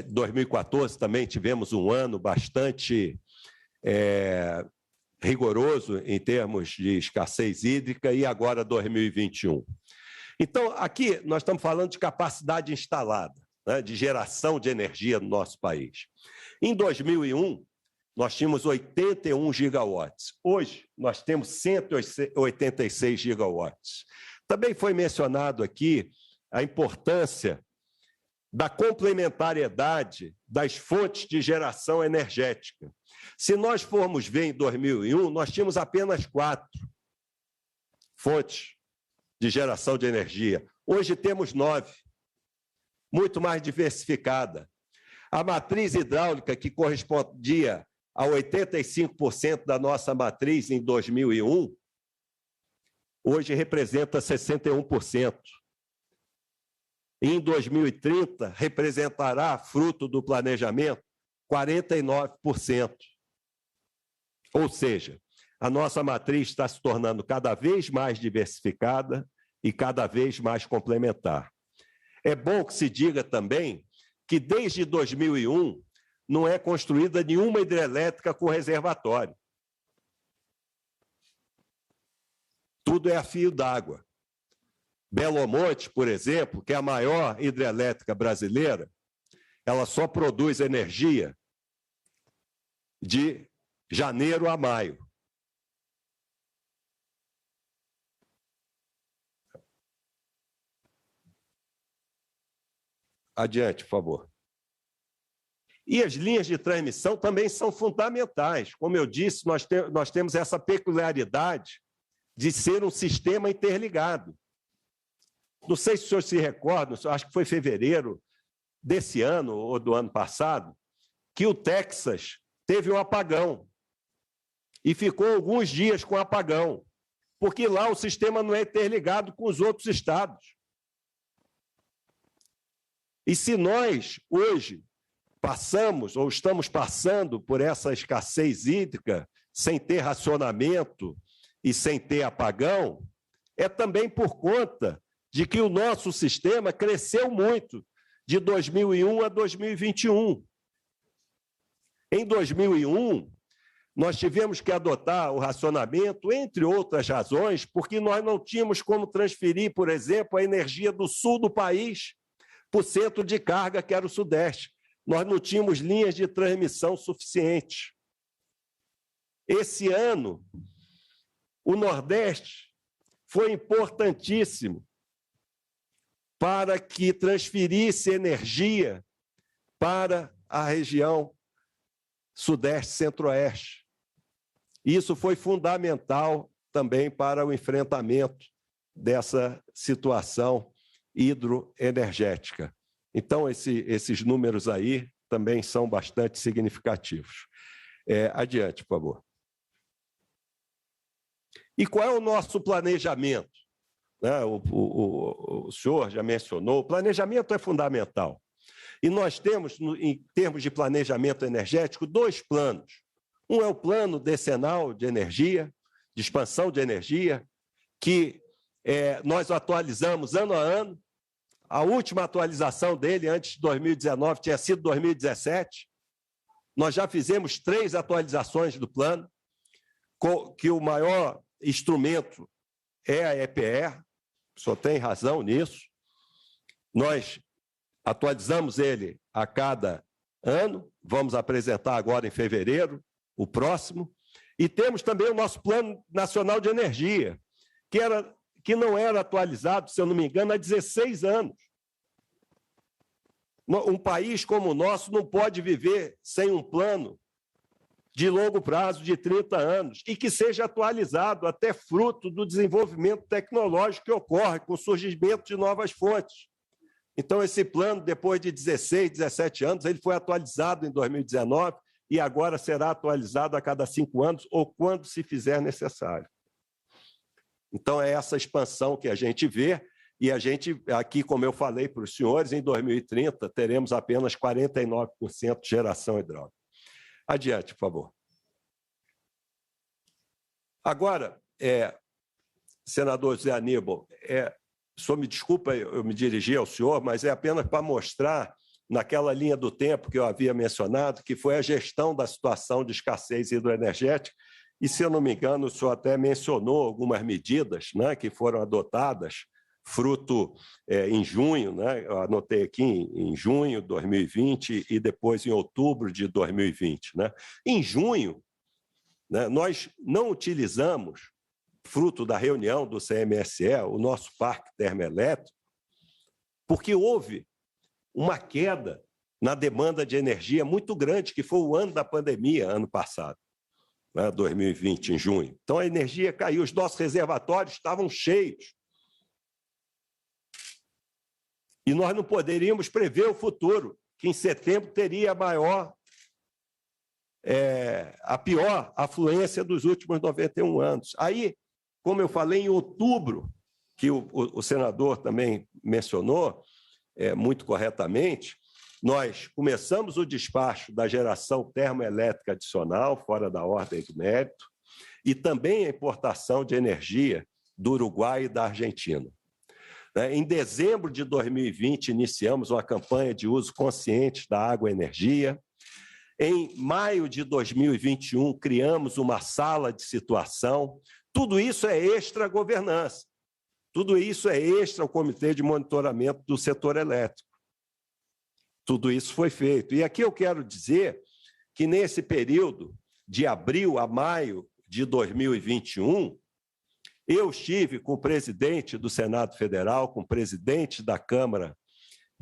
2014 também tivemos um ano bastante rigoroso em termos de escassez hídrica e agora 2021. Então, aqui nós estamos falando de capacidade instalada, né, de geração de energia no nosso país. Em 2001, nós tínhamos 81 gigawatts. Hoje, nós temos 186 gigawatts. Também foi mencionado aqui a importância da complementariedade das fontes de geração energética. Se nós formos ver em 2001, nós tínhamos apenas 4 fontes de geração de energia. Hoje temos 9, muito mais diversificada. A matriz hidráulica, que correspondia a 85% da nossa matriz em 2001, hoje representa 61%. Em 2030, representará, fruto do planejamento, 49%. Ou seja, a nossa matriz está se tornando cada vez mais diversificada e cada vez mais complementar. É bom que se diga também que, desde 2001, não é construída nenhuma hidrelétrica com reservatório. Tudo é a fio d'água. Belo Monte, por exemplo, que é a maior hidrelétrica brasileira, ela só produz energia de janeiro a maio. Adiante, por favor. E as linhas de transmissão também são fundamentais. Como eu disse, nós temos essa peculiaridade de ser um sistema interligado. Não sei se o senhor se recorda, acho que foi fevereiro desse ano ou do ano passado, que o Texas teve um apagão e ficou alguns dias com apagão, porque lá o sistema não é interligado com os outros estados. E se nós, hoje, passamos ou estamos passando por essa escassez hídrica, sem ter racionamento e sem ter apagão, é também por conta de que o nosso sistema cresceu muito de 2001 a 2021. Em 2001, nós tivemos que adotar o racionamento, entre outras razões, porque nós não tínhamos como transferir, por exemplo, a energia do sul do país para o centro de carga, que era o Sudeste. Nós não tínhamos linhas de transmissão suficientes. Esse ano, o Nordeste foi importantíssimo para que transferisse energia para a região Sudeste, Centro-Oeste. Isso foi fundamental também para o enfrentamento dessa situação hidroenergética. Então, esses números aí também são bastante significativos. Adiante, por favor. E qual é o nosso planejamento? O senhor já mencionou, o planejamento é fundamental. E nós temos, em termos de planejamento energético, 2 planos. Um é o plano decenal de energia, de expansão de energia, que nós atualizamos ano a ano. A última atualização dele, antes de 2019, tinha sido 2017. Nós já fizemos 3 atualizações do plano, que o maior instrumento é a EPR, o senhor tem razão nisso. Nós atualizamos ele a cada ano, vamos apresentar agora em fevereiro, o próximo, e temos também o nosso Plano Nacional de Energia, que não era atualizado, se eu não me engano, há 16 anos. Um país como o nosso não pode viver sem um plano de longo prazo, de 30 anos, e que seja atualizado, até fruto do desenvolvimento tecnológico que ocorre com o surgimento de novas fontes. Então, esse plano, depois de 16, 17 anos, ele foi atualizado em 2019 e agora será atualizado a cada 5 anos ou quando se fizer necessário. Então, é essa expansão que a gente vê, e a gente, aqui, como eu falei para os senhores, em 2030 teremos apenas 49% de geração hidráulica. Adiante, por favor. Agora, senador José Aníbal, o senhor me desculpa eu me dirigir ao senhor, mas é apenas para mostrar, naquela linha do tempo que eu havia mencionado, que foi a gestão da situação de escassez hidroenergética, e, se eu não me engano, o senhor até mencionou algumas medidas, né, que foram adotadas, fruto em junho, né, eu anotei aqui em junho de 2020 e depois em outubro de 2020. Né. Em junho, né, nós não utilizamos, fruto da reunião do CMSE, o nosso parque termoelétrico, porque houve uma queda na demanda de energia muito grande, que foi o ano da pandemia, ano passado, né, 2020, em junho. Então, a energia caiu, os nossos reservatórios estavam cheios. E nós não poderíamos prever o futuro, que em setembro teria a pior afluência dos últimos 91 anos. Aí, como eu falei, em outubro, que o senador também mencionou, muito corretamente, nós começamos o despacho da geração termoelétrica adicional, fora da ordem do mérito, e também a importação de energia do Uruguai e da Argentina. Em dezembro de 2020, iniciamos uma campanha de uso consciente da água e energia. Em maio de 2021, criamos uma sala de situação. Tudo isso é extra-governança. Tudo isso é extra o Comitê de Monitoramento do Setor Elétrico. Tudo isso foi feito. E aqui eu quero dizer que, nesse período, de abril a maio de 2021, eu estive com o presidente do Senado Federal, com o presidente da Câmara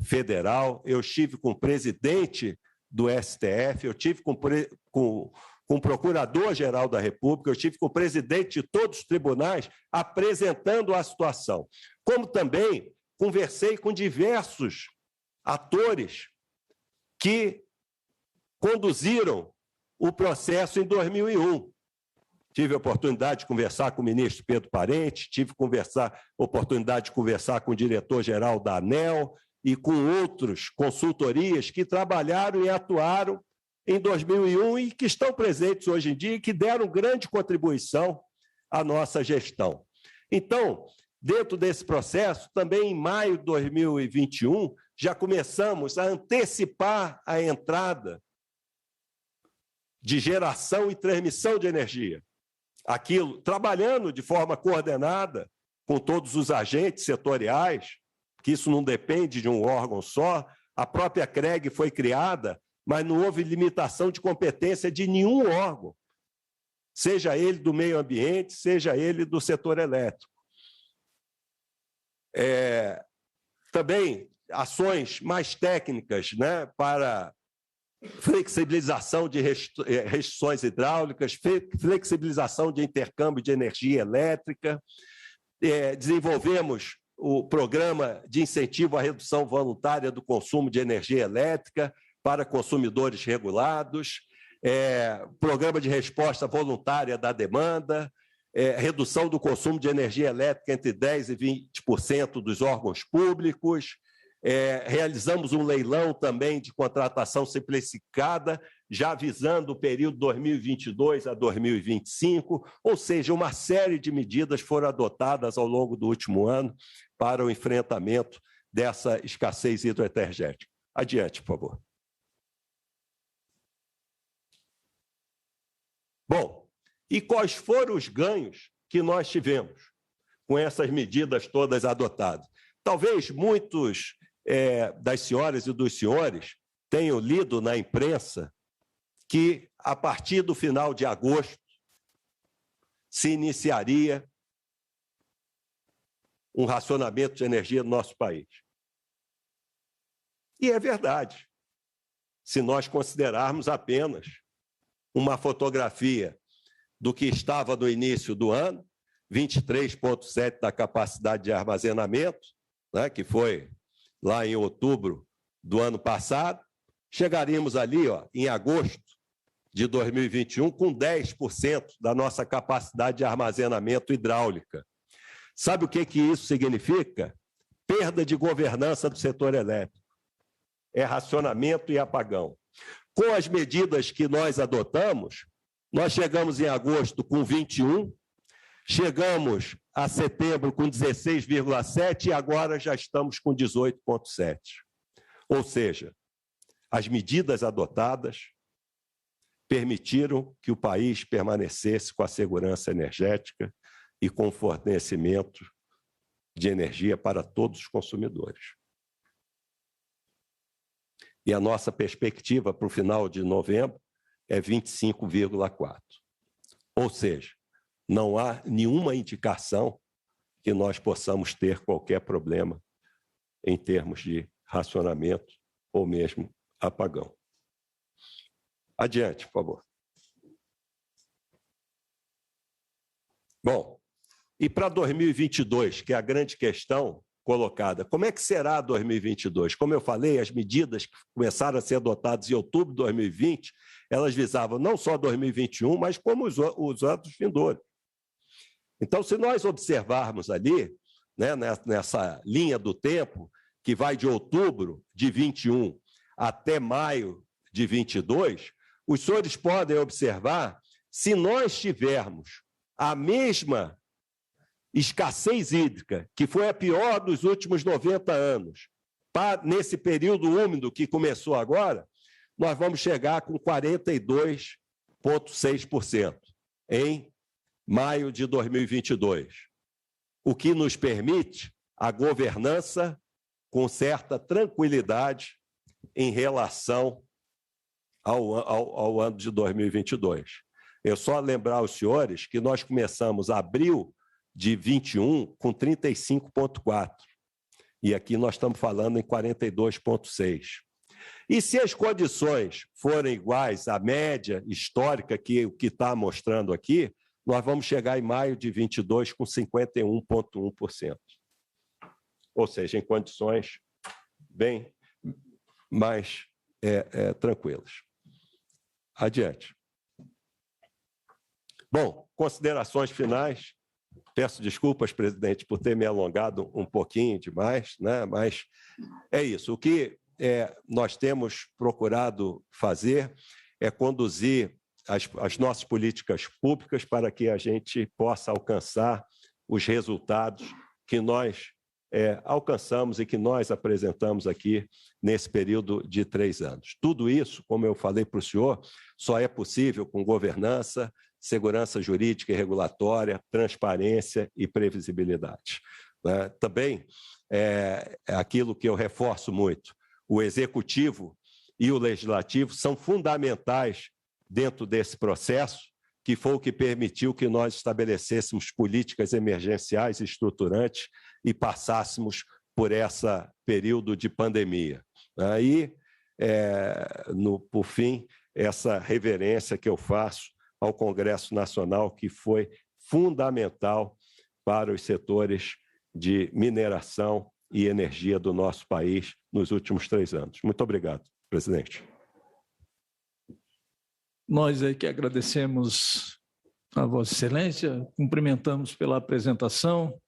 Federal, eu estive com o presidente do STF, eu estive com o Procurador-Geral da República, eu estive com o presidente de todos os tribunais apresentando a situação. Como também conversei com diversos atores que conduziram o processo em 2001. Tive a oportunidade de conversar com o ministro Pedro Parente, tive oportunidade de conversar com o diretor-geral da ANEEL e com outras consultorias que trabalharam e atuaram em 2001 e que estão presentes hoje em dia e que deram grande contribuição à nossa gestão. Então, dentro desse processo, também em maio de 2021, já começamos a antecipar a entrada de geração e transmissão de energia. Aquilo, trabalhando de forma coordenada com todos os agentes setoriais, que isso não depende de um órgão só, a própria CREG foi criada, mas não houve limitação de competência de nenhum órgão, seja ele do meio ambiente, seja ele do setor elétrico. Também ações mais técnicas, né, para flexibilização de restrições hidráulicas, flexibilização de intercâmbio de energia elétrica, desenvolvemos o programa de incentivo à redução voluntária do consumo de energia elétrica para consumidores regulados, programa de resposta voluntária da demanda, redução do consumo de energia elétrica entre 10% e 20% dos órgãos públicos, Realizamos um leilão também de contratação simplificada, já visando o período 2022 a 2025, ou seja, uma série de medidas foram adotadas ao longo do último ano para o enfrentamento dessa escassez hidroenergética. Adiante, por favor. Bom, e quais foram os ganhos que nós tivemos com essas medidas todas adotadas? Talvez muitos das senhoras e dos senhores tenham lido na imprensa que, a partir do final de agosto, se iniciaria um racionamento de energia no nosso país. E é verdade, se nós considerarmos apenas uma fotografia do que estava no início do ano, 23,7% da capacidade de armazenamento, né, que foi lá em outubro do ano passado, chegaríamos ali, em agosto de 2021, com 10% da nossa capacidade de armazenamento hidráulica. Sabe o que isso significa? Perda de governança do setor elétrico. É racionamento e apagão. Com as medidas que nós adotamos, nós chegamos em agosto com 21%, chegamos a setembro com 16,7% e agora já estamos com 18,7%. Ou seja, as medidas adotadas permitiram que o país permanecesse com a segurança energética e com o fornecimento de energia para todos os consumidores. E a nossa perspectiva para o final de novembro é 25,4%. Ou seja, não há nenhuma indicação que nós possamos ter qualquer problema em termos de racionamento ou mesmo apagão. Adiante, por favor. Bom, e para 2022, que é a grande questão colocada, como é que será 2022? Como eu falei, as medidas que começaram a ser adotadas em outubro de 2020, elas visavam não só 2021, mas como os outros vindouros. Então, se nós observarmos ali, né, nessa linha do tempo, que vai de outubro de 21 até maio de 22, os senhores podem observar, se nós tivermos a mesma escassez hídrica, que foi a pior dos últimos 90 anos, nesse período úmido que começou agora, nós vamos chegar com 42,6% em maio de 2022, o que nos permite a governança com certa tranquilidade em relação ao ano de 2022. Eu só lembrar aos senhores que nós começamos abril de 21 com 35,4%, e aqui nós estamos falando em 42,6%. E se as condições forem iguais à média histórica que o que está mostrando aqui, nós vamos chegar em maio de 22 com 51,1%. Ou seja, em condições bem mais tranquilas. Adiante. Bom, considerações finais. Peço desculpas, presidente, por ter me alongado um pouquinho demais, né? Mas é isso. O que nós temos procurado fazer é conduzir as nossas políticas públicas para que a gente possa alcançar os resultados que nós alcançamos e que nós apresentamos aqui nesse período de 3 anos. Tudo isso, como eu falei para o senhor, só é possível com governança, segurança jurídica e regulatória, transparência e previsibilidade. Também é aquilo que eu reforço muito, o executivo e o legislativo são fundamentais dentro desse processo, que foi o que permitiu que nós estabelecêssemos políticas emergenciais e estruturantes e passássemos por esse período de pandemia. Aí, por fim, essa reverência que eu faço ao Congresso Nacional, que foi fundamental para os setores de mineração e energia do nosso país nos últimos 3 anos. Muito obrigado, presidente. Nós é que agradecemos a Vossa Excelência, cumprimentamos pela apresentação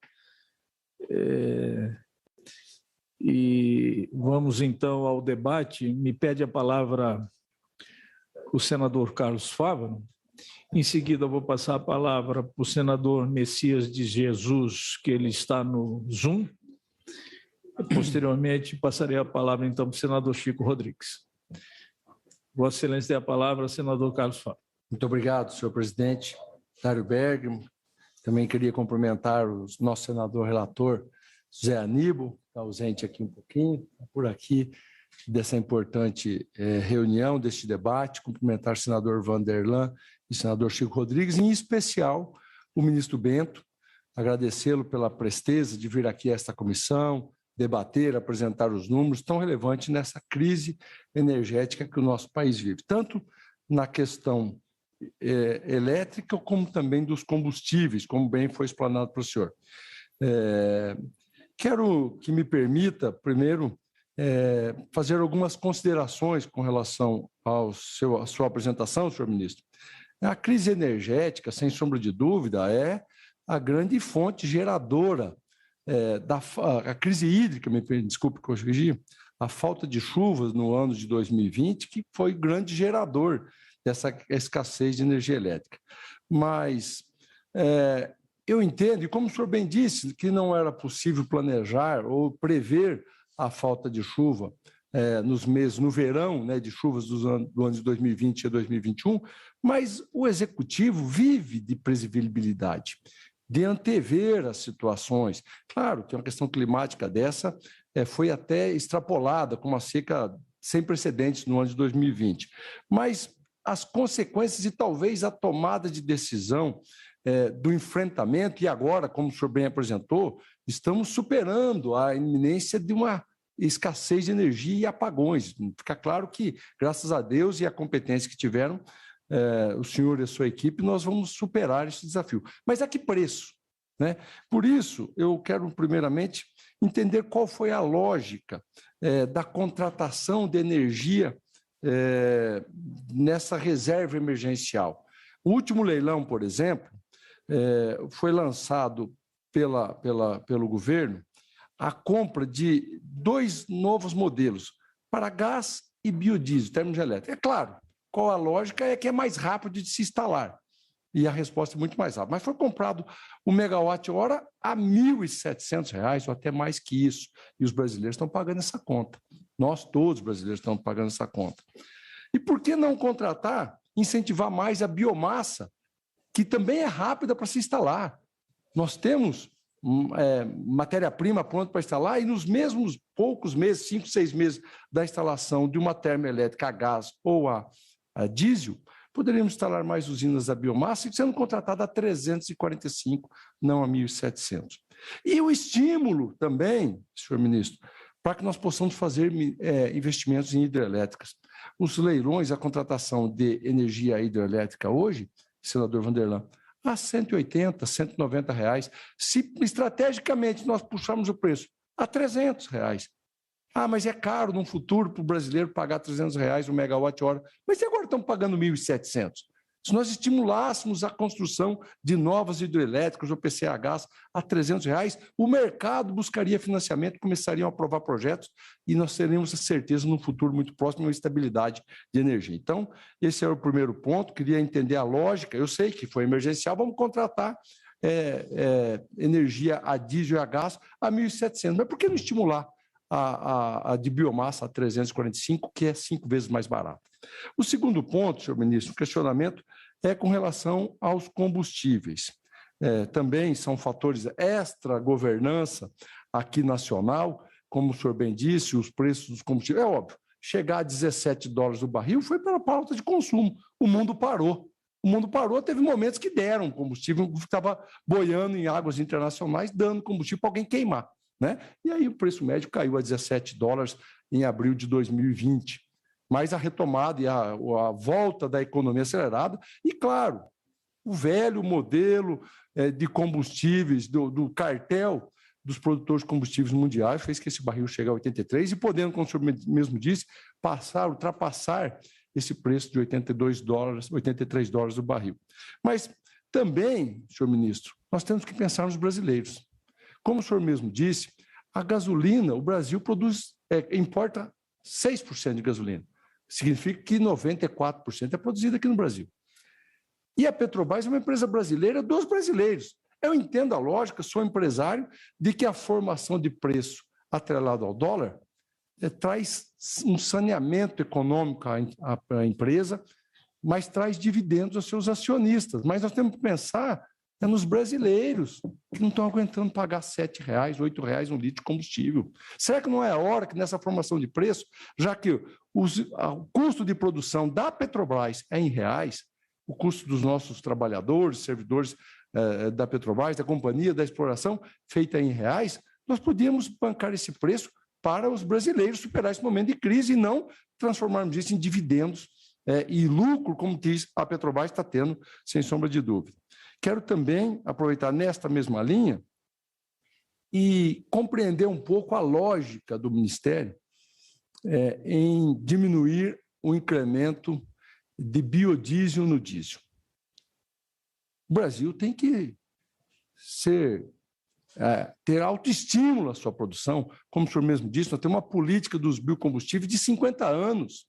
E vamos, então, ao debate. Me pede a palavra o senador Carlos Fávaro. Em seguida, eu vou passar a palavra para o senador Messias de Jesus, que ele está no Zoom. Posteriormente, passarei a palavra, então, para o senador Chico Rodrigues. Vossa Excelência tem a palavra, senador Carlos Fávaro. Muito obrigado, senhor presidente. Dário Bergamo. Também queria cumprimentar o nosso senador relator, Zé Aníbal, está ausente aqui um pouquinho, por aqui, dessa importante reunião, deste debate. Cumprimentar o senador Vanderlan e o senador Chico Rodrigues, em especial o ministro Bento, agradecê-lo pela presteza de vir aqui a esta comissão, debater, apresentar os números tão relevantes nessa crise energética que o nosso país vive, tanto na questão elétrica como também dos combustíveis, como bem foi explanado para o senhor. Quero que me permita, primeiro, fazer algumas considerações com relação à sua apresentação, senhor ministro. A crise energética, sem sombra de dúvida, é a grande fonte geradora a crise hídrica, desculpe corrigir, a falta de chuvas no ano de 2020, que foi grande gerador dessa escassez de energia elétrica. Mas eu entendo, e como o senhor bem disse, que não era possível planejar ou prever a falta de chuva nos meses, no verão, né, de chuvas do ano de 2020 a 2021, mas o Executivo vive de previsibilidade, de antever as situações. Claro que uma questão climática dessa foi até extrapolada, com uma seca sem precedentes no ano de 2020. Mas as consequências e talvez a tomada de decisão do enfrentamento, e agora, como o senhor bem apresentou, estamos superando a iminência de uma escassez de energia e apagões. Fica claro que, graças a Deus e a competência que tiveram, o senhor e a sua equipe, nós vamos superar esse desafio. Mas a que preço? Né? Por isso, eu quero, primeiramente, entender qual foi a lógica da contratação de energia nessa reserva emergencial. O último leilão, por exemplo, foi lançado pelo governo a compra de 2 novos modelos para gás e biodiesel, termos elétricos. É claro, qual a lógica é que é mais rápido de se instalar. E a resposta é muito mais rápida. Mas foi comprado o megawatt-hora a R$ 1.700, ou até mais que isso. E os brasileiros estão pagando essa conta. Nós, todos os brasileiros, estamos pagando essa conta. E por que não contratar, incentivar mais a biomassa, que também é rápida para se instalar? Nós temos matéria-prima pronta para instalar e nos mesmos poucos meses, 5, 6 meses da instalação de uma termoelétrica a gás ou a diesel, poderíamos instalar mais usinas a biomassa sendo contratada a 345, não a 1.700. E o estímulo também, senhor ministro, para que nós possamos fazer investimentos em hidrelétricas. Os leilões, a contratação de energia hidrelétrica hoje, senador Vanderlan, a R$ 180, R$ 190. Se estrategicamente nós puxarmos o preço a R$ 300. Ah, mas é caro no futuro para o brasileiro pagar R$ 300 o megawatt-hora. Mas e agora estamos pagando 1.700? Se nós estimulássemos a construção de novas hidrelétricas ou PCHs a R$ 300, o mercado buscaria financiamento, começariam a aprovar projetos e nós teríamos a certeza, no futuro muito próximo, uma estabilidade de energia. Então, esse é o primeiro ponto. Queria entender a lógica. Eu sei que foi emergencial, vamos contratar energia a diesel e a gás a 1.700. Mas por que não estimular a de biomassa a 345, que é 5 vezes mais barata? O segundo ponto, senhor ministro, o questionamento é com relação aos combustíveis. Também são fatores extra-governança aqui nacional, como o senhor bem disse, os preços dos combustíveis. É óbvio, chegar a $17 o barril foi pela falta de consumo. O mundo parou. O mundo parou, teve momentos que deram combustível, que estava boiando em águas internacionais, dando combustível para alguém queimar. Né? E aí o preço médio caiu a $17 em abril de 2020. Mas a retomada e a volta da economia acelerada, e claro, o velho modelo de combustíveis, do cartel dos produtores de combustíveis mundiais, fez que esse barril chegue a 83 e podendo, como o senhor mesmo disse, ultrapassar esse preço de $83 o barril. Mas também, senhor ministro, nós temos que pensar nos brasileiros. Como o senhor mesmo disse, A gasolina, o Brasil importa 6% de gasolina. Significa que 94% é produzida aqui no Brasil. E a Petrobras é uma empresa brasileira dos brasileiros. Eu entendo a lógica, sou empresário, de que a formação de preço atrelado ao dólar traz um saneamento econômico à empresa, mas traz dividendos aos seus acionistas. Mas nós temos que pensar nos brasileiros que não estão aguentando pagar R$ 7, R$ 8 um litro de combustível. Será que não é a hora que nessa formação de preço, já que o custo de produção da Petrobras é em reais, o custo dos nossos trabalhadores, servidores da Petrobras, da companhia, da exploração, feita em reais, nós podíamos bancar esse preço para os brasileiros superar esse momento de crise e não transformarmos isso em dividendos e lucro, como diz a Petrobras está tendo, sem sombra de dúvida. Quero também aproveitar nesta mesma linha e compreender um pouco a lógica do Ministério em diminuir o incremento de biodiesel no diesel. O Brasil tem que ter autoestímulo à sua produção. Como o senhor mesmo disse, nós temos uma política dos biocombustíveis de 50 anos,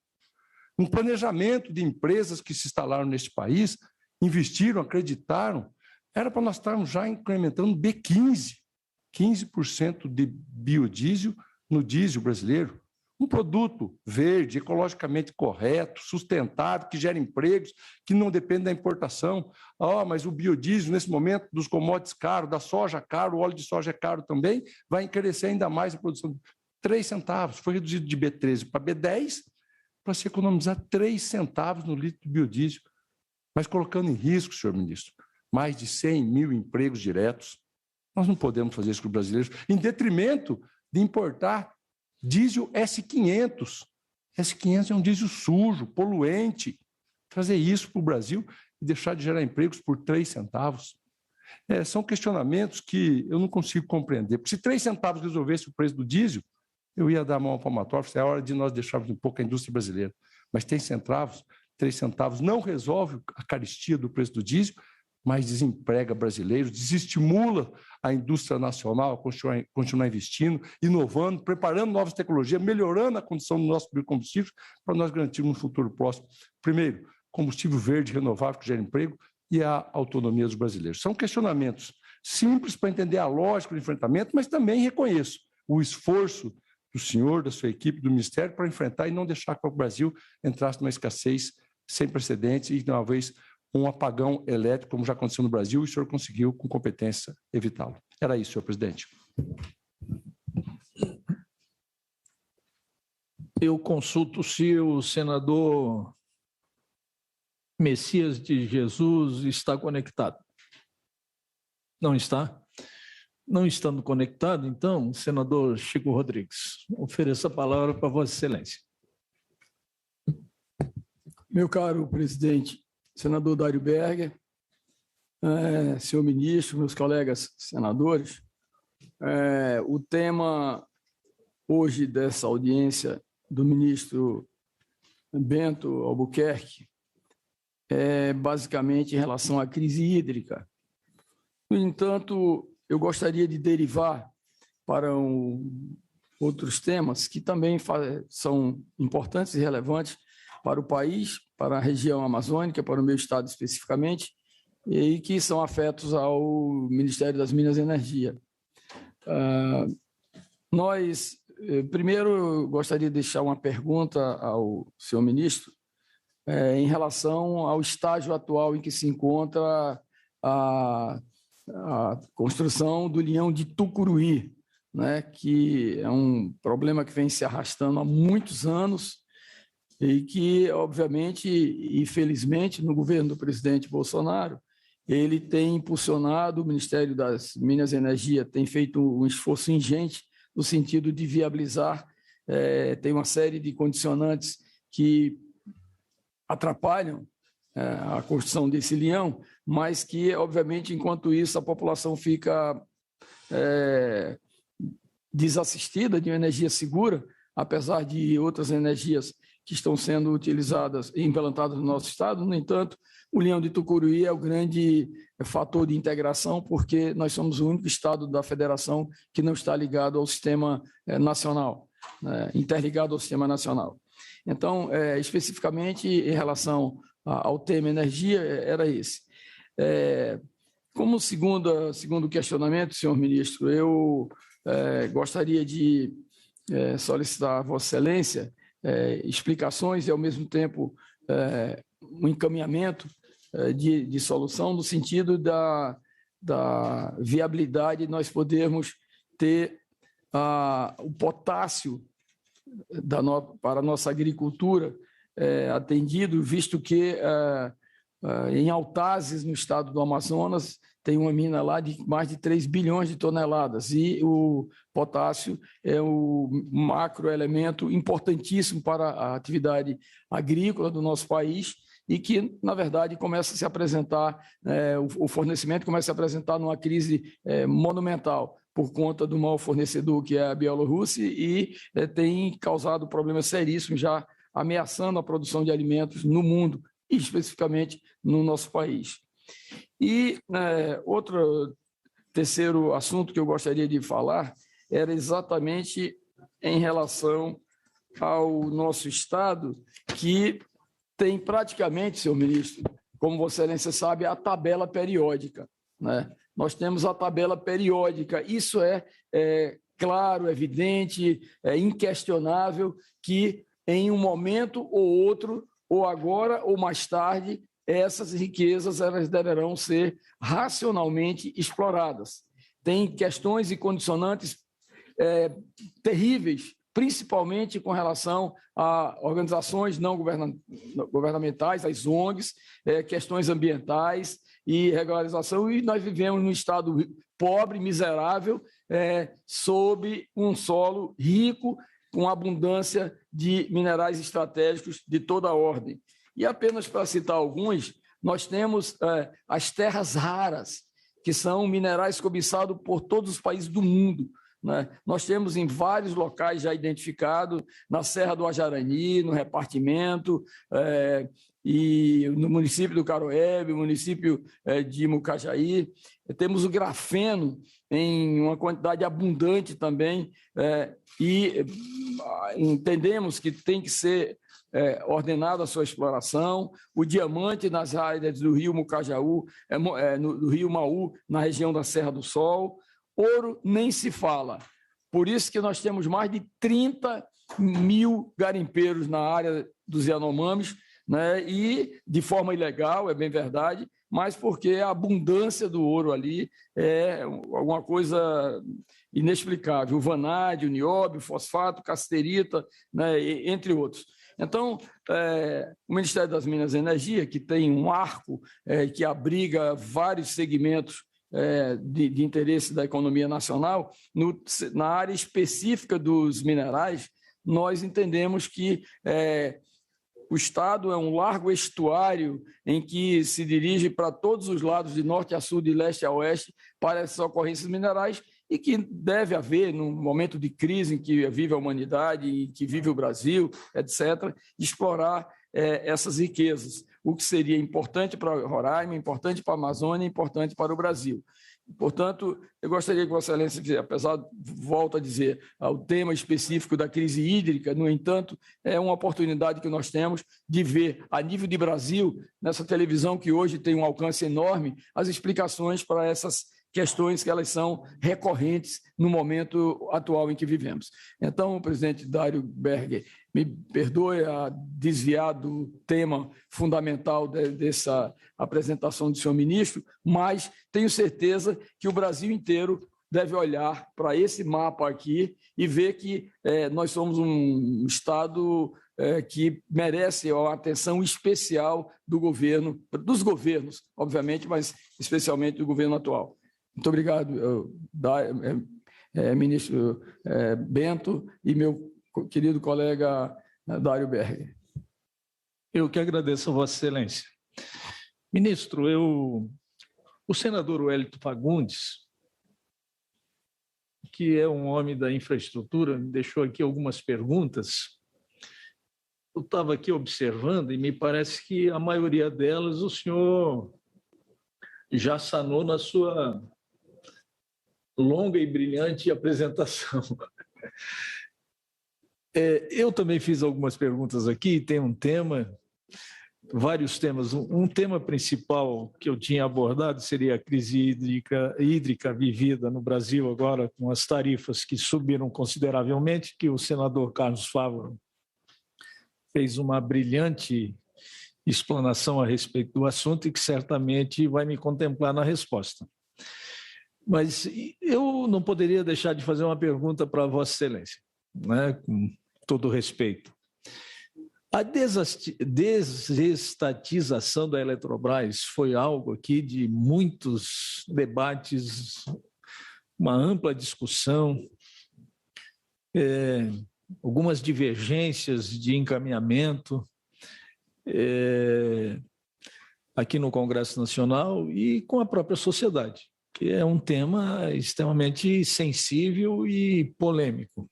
um planejamento de empresas que se instalaram neste país, investiram, acreditaram, era para nós estarmos já incrementando B15, 15% de biodiesel no diesel brasileiro. Um produto verde, ecologicamente correto, sustentável, que gera empregos, que não depende da importação. Mas o biodiesel, nesse momento, dos commodities caros, da soja caro, o óleo de soja é caro também, vai encarecer ainda mais a produção. 3 centavos, foi reduzido de B13 para B10, para se economizar 3 centavos no litro de biodiesel, mas colocando em risco, senhor ministro, mais de 100 mil empregos diretos. Nós não podemos fazer isso com os brasileiros, em detrimento de importar diesel S500. S500 é um diesel sujo, poluente. Trazer isso para o Brasil e deixar de gerar empregos por 3 centavos. São questionamentos que eu não consigo compreender. Porque se 3 centavos resolvesse o preço do diesel, eu ia dar a mão à palmatória, é hora de nós deixarmos um pouco a indústria brasileira. Mas 3 centavos não resolve a carestia do preço do diesel, mas desemprega brasileiros, desestimula a indústria nacional a continuar investindo, inovando, preparando novas tecnologias, melhorando a condição do nosso biocombustível para nós garantirmos um futuro próximo. Primeiro, combustível verde renovável que gera emprego e a autonomia dos brasileiros. São questionamentos simples para entender a lógica do enfrentamento, mas também reconheço o esforço do senhor, da sua equipe, do Ministério, para enfrentar e não deixar que o Brasil entrasse numa escassez sem precedentes e, talvez, um apagão elétrico, como já aconteceu no Brasil, e o senhor conseguiu, com competência, evitá-lo. Era isso, senhor presidente. Eu consulto se o senador Messias de Jesus está conectado. Não está? Não estando conectado, então, senador Chico Rodrigues, ofereço a palavra para Vossa Excelência. Meu caro presidente, senador Dário Berger, senhor ministro, meus colegas senadores, o tema hoje dessa audiência do ministro Bento Albuquerque é basicamente em relação à crise hídrica. No entanto, eu gostaria de derivar para outros temas que também são importantes e relevantes para o país, para a região amazônica, para o meu estado especificamente, e que são afetos ao Ministério das Minas e Energia. Primeiro, eu gostaria de deixar uma pergunta ao senhor ministro em relação ao estágio atual em que se encontra a construção do linhão de Tucuruí, né, que é um problema que vem se arrastando há muitos anos e que, obviamente, e felizmente, no governo do presidente Bolsonaro, ele tem impulsionado, o Ministério das Minas e Energia tem feito um esforço ingente no sentido de viabilizar, tem uma série de condicionantes que atrapalham a construção desse linhão, mas que, obviamente, enquanto isso, a população fica desassistida de uma energia segura, apesar de outras energias que estão sendo utilizadas e implantadas no nosso estado. No entanto, o Leão de Tucuruí é o grande fator de integração, porque nós somos o único estado da federação que não está ligado ao sistema nacional, interligado ao sistema nacional. Então, especificamente em relação ao tema energia, era esse. Como segundo questionamento, senhor ministro, eu gostaria de solicitar a Vossa Excelência explicações e, ao mesmo tempo, um encaminhamento de solução no sentido da viabilidade de nós podermos ter o potássio para a nossa agricultura atendido, visto que em Altazes, no estado do Amazonas, tem uma mina lá de mais de 3 bilhões de toneladas, e o potássio é o macroelemento importantíssimo para a atividade agrícola do nosso país, e que, na verdade, começa a se apresentar, o fornecimento começa a se apresentar numa crise monumental, por conta do maior fornecedor, que é a Bielorrússia, e tem causado problemas seríssimos, já ameaçando a produção de alimentos no mundo, e especificamente no nosso país. E terceiro assunto que eu gostaria de falar era exatamente em relação ao nosso Estado, que tem praticamente, senhor ministro, como Vossa Excelência sabe, a tabela periódica, né? Nós temos a tabela periódica, isso é claro, evidente, inquestionável, que em um momento ou outro, ou agora ou mais tarde, essas riquezas elas deverão ser racionalmente exploradas. Tem questões e condicionantes terríveis, principalmente com relação a organizações não governamentais, as ONGs, questões ambientais e regularização, e nós vivemos num estado pobre, miserável, sob um solo rico, com abundância de minerais estratégicos de toda a ordem. E apenas para citar alguns, nós temos as terras raras, que são minerais cobiçados por todos os países do mundo, né? Nós temos em vários locais já identificados, na Serra do Ajarani, no repartimento, e no município do Caroebe, município de Mucajaí. Temos o grafeno em uma quantidade abundante também, e entendemos que tem que ser ordenada a sua exploração. O diamante nas áreas do rio Mucajaú, do rio Maú, na região da Serra do Sol. Ouro nem se fala. Por isso que nós temos mais de 30 mil garimpeiros na área dos Yanomamis, né? E de forma ilegal, é bem verdade, mas porque a abundância do ouro ali é alguma coisa inexplicável. O vanádio, o nióbio, o fosfato, casterita, né? Entre outros. Então, o Ministério das Minas e Energia, que tem um arco que abriga vários segmentos de interesse da economia nacional, na área específica dos minerais, nós entendemos que o Estado é um largo estuário em que se dirige para todos os lados, de norte a sul, de leste a oeste, para essas ocorrências minerais, e que deve haver, num momento de crise em que vive a humanidade, em que vive o Brasil, etc., explorar essas riquezas, o que seria importante para Roraima, importante para a Amazônia, importante para o Brasil. Portanto, eu gostaria que Vossa Excelência, apesar, volto a dizer, ao tema específico da crise hídrica, no entanto, é uma oportunidade que nós temos de ver, a nível de Brasil, nessa televisão que hoje tem um alcance enorme, as explicações para essas questões que elas são recorrentes no momento atual em que vivemos. Então, presidente Dário Berger, me perdoe a desviar do tema fundamental dessa apresentação do senhor ministro, mas tenho certeza que o Brasil inteiro deve olhar para esse mapa aqui e ver que nós somos um Estado que merece uma atenção especial do governo, dos governos, obviamente, mas especialmente do governo atual. Muito obrigado, ministro Bento e meu querido colega Dário Berger. Eu que agradeço a Vossa Excelência. Ministro, o senador Wellington Fagundes, que é um homem da infraestrutura, me deixou aqui algumas perguntas, eu estava aqui observando e me parece que a maioria delas o senhor já sanou na sua longa e brilhante apresentação. Eu também fiz algumas perguntas aqui, tem um tema, vários temas. Um tema principal que eu tinha abordado seria a crise hídrica vivida no Brasil agora, com as tarifas que subiram consideravelmente, que o senador Carlos Fávaro fez uma brilhante explanação a respeito do assunto e que certamente vai me contemplar na resposta. Mas eu não poderia deixar de fazer uma pergunta para Vossa Excelência, né, com todo respeito. A desestatização da Eletrobras foi algo aqui de muitos debates, uma ampla discussão, algumas divergências de encaminhamento aqui no Congresso Nacional e com a própria sociedade, que é um tema extremamente sensível e polêmico.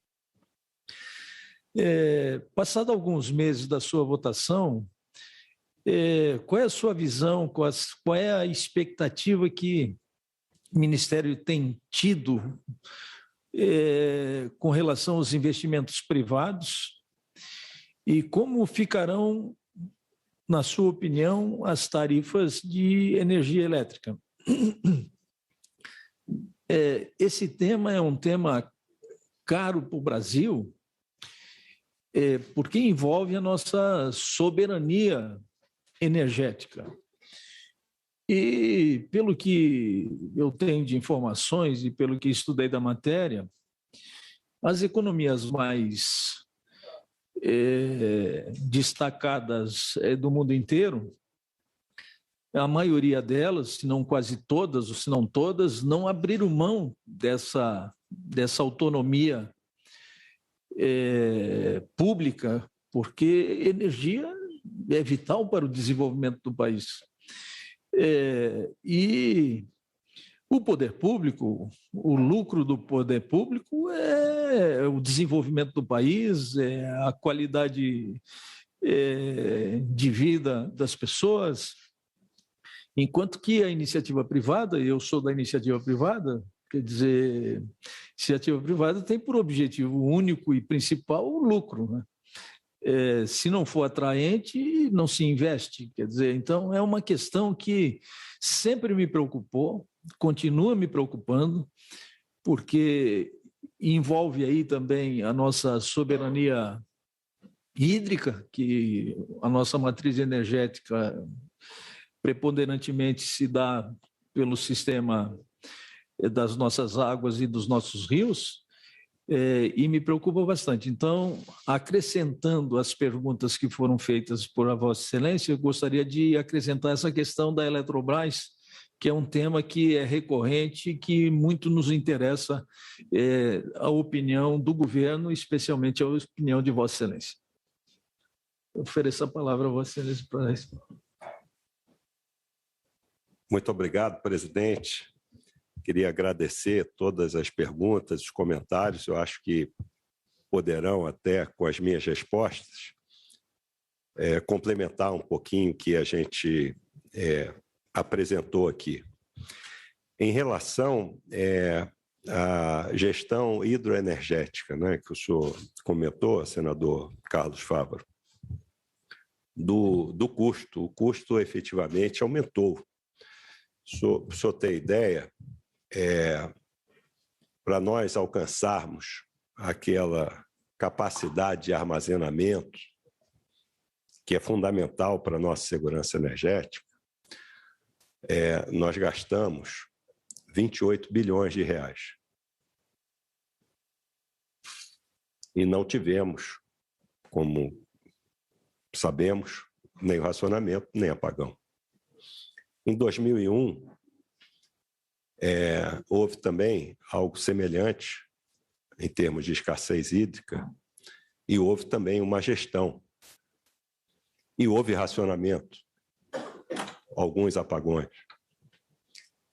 Passado alguns meses da sua votação, qual é a sua visão, qual é a expectativa que o Ministério tem tido com relação aos investimentos privados e como ficarão, na sua opinião, as tarifas de energia elétrica? Esse tema é um tema caro para o Brasil, porque envolve a nossa soberania energética. E, pelo que eu tenho de informações e pelo que estudei da matéria, as economias mais destacadas do mundo inteiro, a maioria delas, se não quase todas, ou se não todas, não abriram mão dessa autonomia pública, porque energia é vital para o desenvolvimento do país. E o poder público, o lucro do poder público é o desenvolvimento do país, é a qualidade de vida das pessoas, enquanto que a iniciativa privada, eu sou da iniciativa privada, quer dizer, a iniciativa privada tem por objetivo único e principal o lucro, né? Se não for atraente, não se investe. Quer dizer, então é uma questão que sempre me preocupou, continua me preocupando, porque envolve aí também a nossa soberania hídrica, que a nossa matriz energética preponderantemente se dá pelo sistema das nossas águas e dos nossos rios, e me preocupa bastante. Então, acrescentando as perguntas que foram feitas por a Vossa Excelência, eu gostaria de acrescentar essa questão da Eletrobras, que é um tema que é recorrente e que muito nos interessa a opinião do governo, especialmente a opinião de Vossa Excelência. Eu ofereço a palavra a Vossa Excelência para responder. Muito obrigado, presidente. Queria agradecer todas as perguntas, os comentários. Eu acho que poderão, até com as minhas respostas, complementar um pouquinho o que a gente apresentou aqui. Em relação à gestão hidroenergética, né, que o senhor comentou, senador Carlos Fávaro, do custo. O custo efetivamente aumentou. Para o senhor ter ideia, para nós alcançarmos aquela capacidade de armazenamento que é fundamental para a nossa segurança energética, nós gastamos 28 bilhões de reais. E não tivemos, como sabemos, nem o racionamento, nem apagão. Em 2001, houve também algo semelhante em termos de escassez hídrica e houve também uma gestão. E houve racionamento, alguns apagões.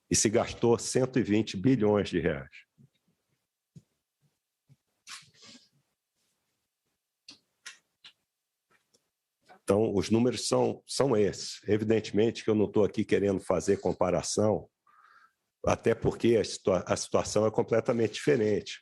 E se gastou 120 bilhões de reais. Então, os números são esses. Evidentemente que eu não estou aqui querendo fazer comparação, até porque a situação é completamente diferente.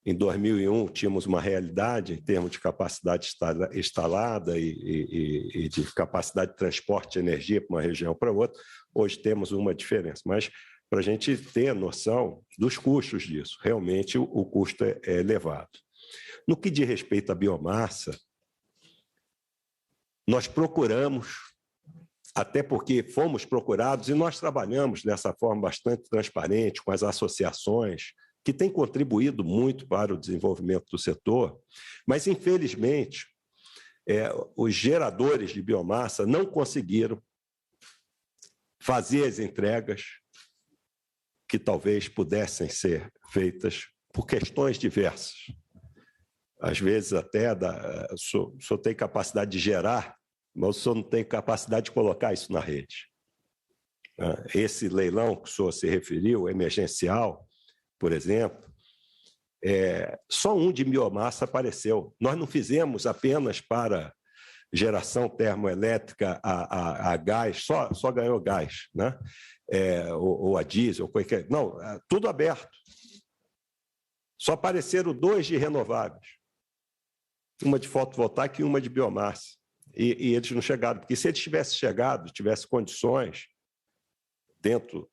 Em 2001, tínhamos uma realidade em termos de capacidade instalada e de capacidade de transporte de energia para uma região para outra. Hoje temos uma diferença, mas para a gente ter noção dos custos disso, realmente o custo é elevado. No que diz respeito à biomassa, nós procuramos, até porque fomos procurados, e nós trabalhamos dessa forma bastante transparente com as associações, que têm contribuído muito para o desenvolvimento do setor, mas, infelizmente, os geradores de biomassa não conseguiram fazer as entregas que talvez pudessem ser feitas por questões diversas. Às vezes, até o senhor tem capacidade de gerar, mas o senhor não tem capacidade de colocar isso na rede. Esse leilão que o senhor se referiu, emergencial, por exemplo, só um de biomassa apareceu. Nós não fizemos apenas para geração termoelétrica a gás, só ganhou gás, né? Ou a diesel, qualquer. Não, tudo aberto. Só apareceram 2 de renováveis, uma de fotovoltaica e uma de biomassa. E eles não chegaram, porque se eles tivessem chegado, tivessem condições dentro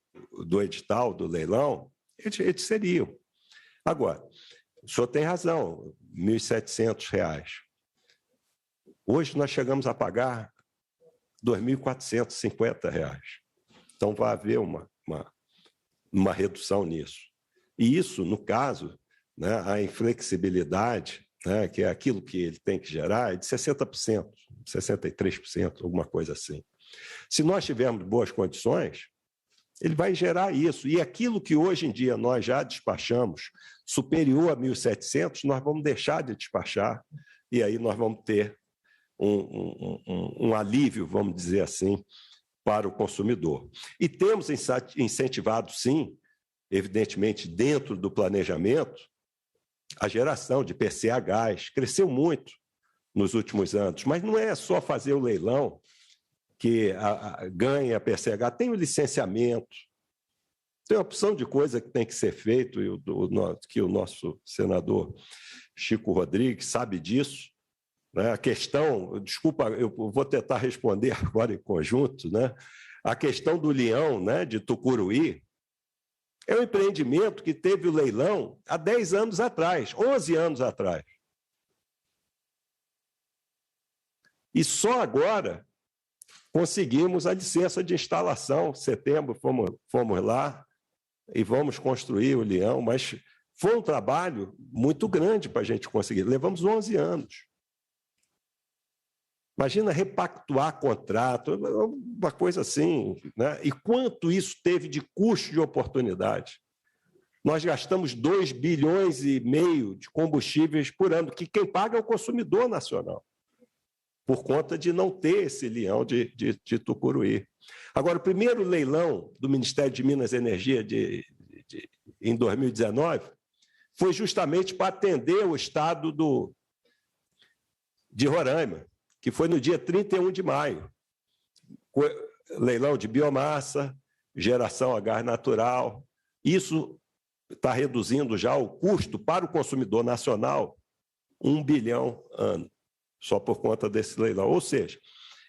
do edital, do leilão, eles seriam. Agora, o senhor tem razão, R$ 1.700. Hoje nós chegamos a pagar R$ 2.450. Então, vai haver uma redução nisso. E isso, no caso, né, a inflexibilidade, né, que é aquilo que ele tem que gerar, é de 60%, 63%, alguma coisa assim. Se nós tivermos boas condições, ele vai gerar isso. E aquilo que hoje em dia nós já despachamos, superior a 1.700, nós vamos deixar de despachar, e aí nós vamos ter um alívio, vamos dizer assim, para o consumidor. E temos incentivado, sim, evidentemente, dentro do planejamento, a geração de PCA gás. Cresceu muito nos últimos anos, mas não é só fazer o leilão que ganha a PCH, tem o licenciamento, tem uma opção de coisa que tem que ser feito, e que o nosso senador Chico Rodrigues sabe disso, né? A questão, desculpa, eu vou tentar responder agora em conjunto, né? A questão do Leão, né, de Tucuruí, é um empreendimento que teve o leilão há 10 anos atrás, 11 anos atrás. E só agora conseguimos a licença de instalação. Em setembro fomos lá e vamos construir o Leão, mas foi um trabalho muito grande para a gente conseguir. Levamos 11 anos. Imagina repactuar contrato, uma coisa assim, né? E quanto isso teve de custo de oportunidade? Nós gastamos 2,5 bilhões de combustíveis por ano, que quem paga é o consumidor nacional, por conta de não ter esse Leão de Tucuruí. Agora, o primeiro leilão do Ministério de Minas e Energia em 2019 foi justamente para atender o estado de Roraima, que foi no dia 31 de maio. Leilão de biomassa, geração a gás natural. Isso está reduzindo já o custo para o consumidor nacional 1 bilhão ano, só por conta desse leilão. Ou seja,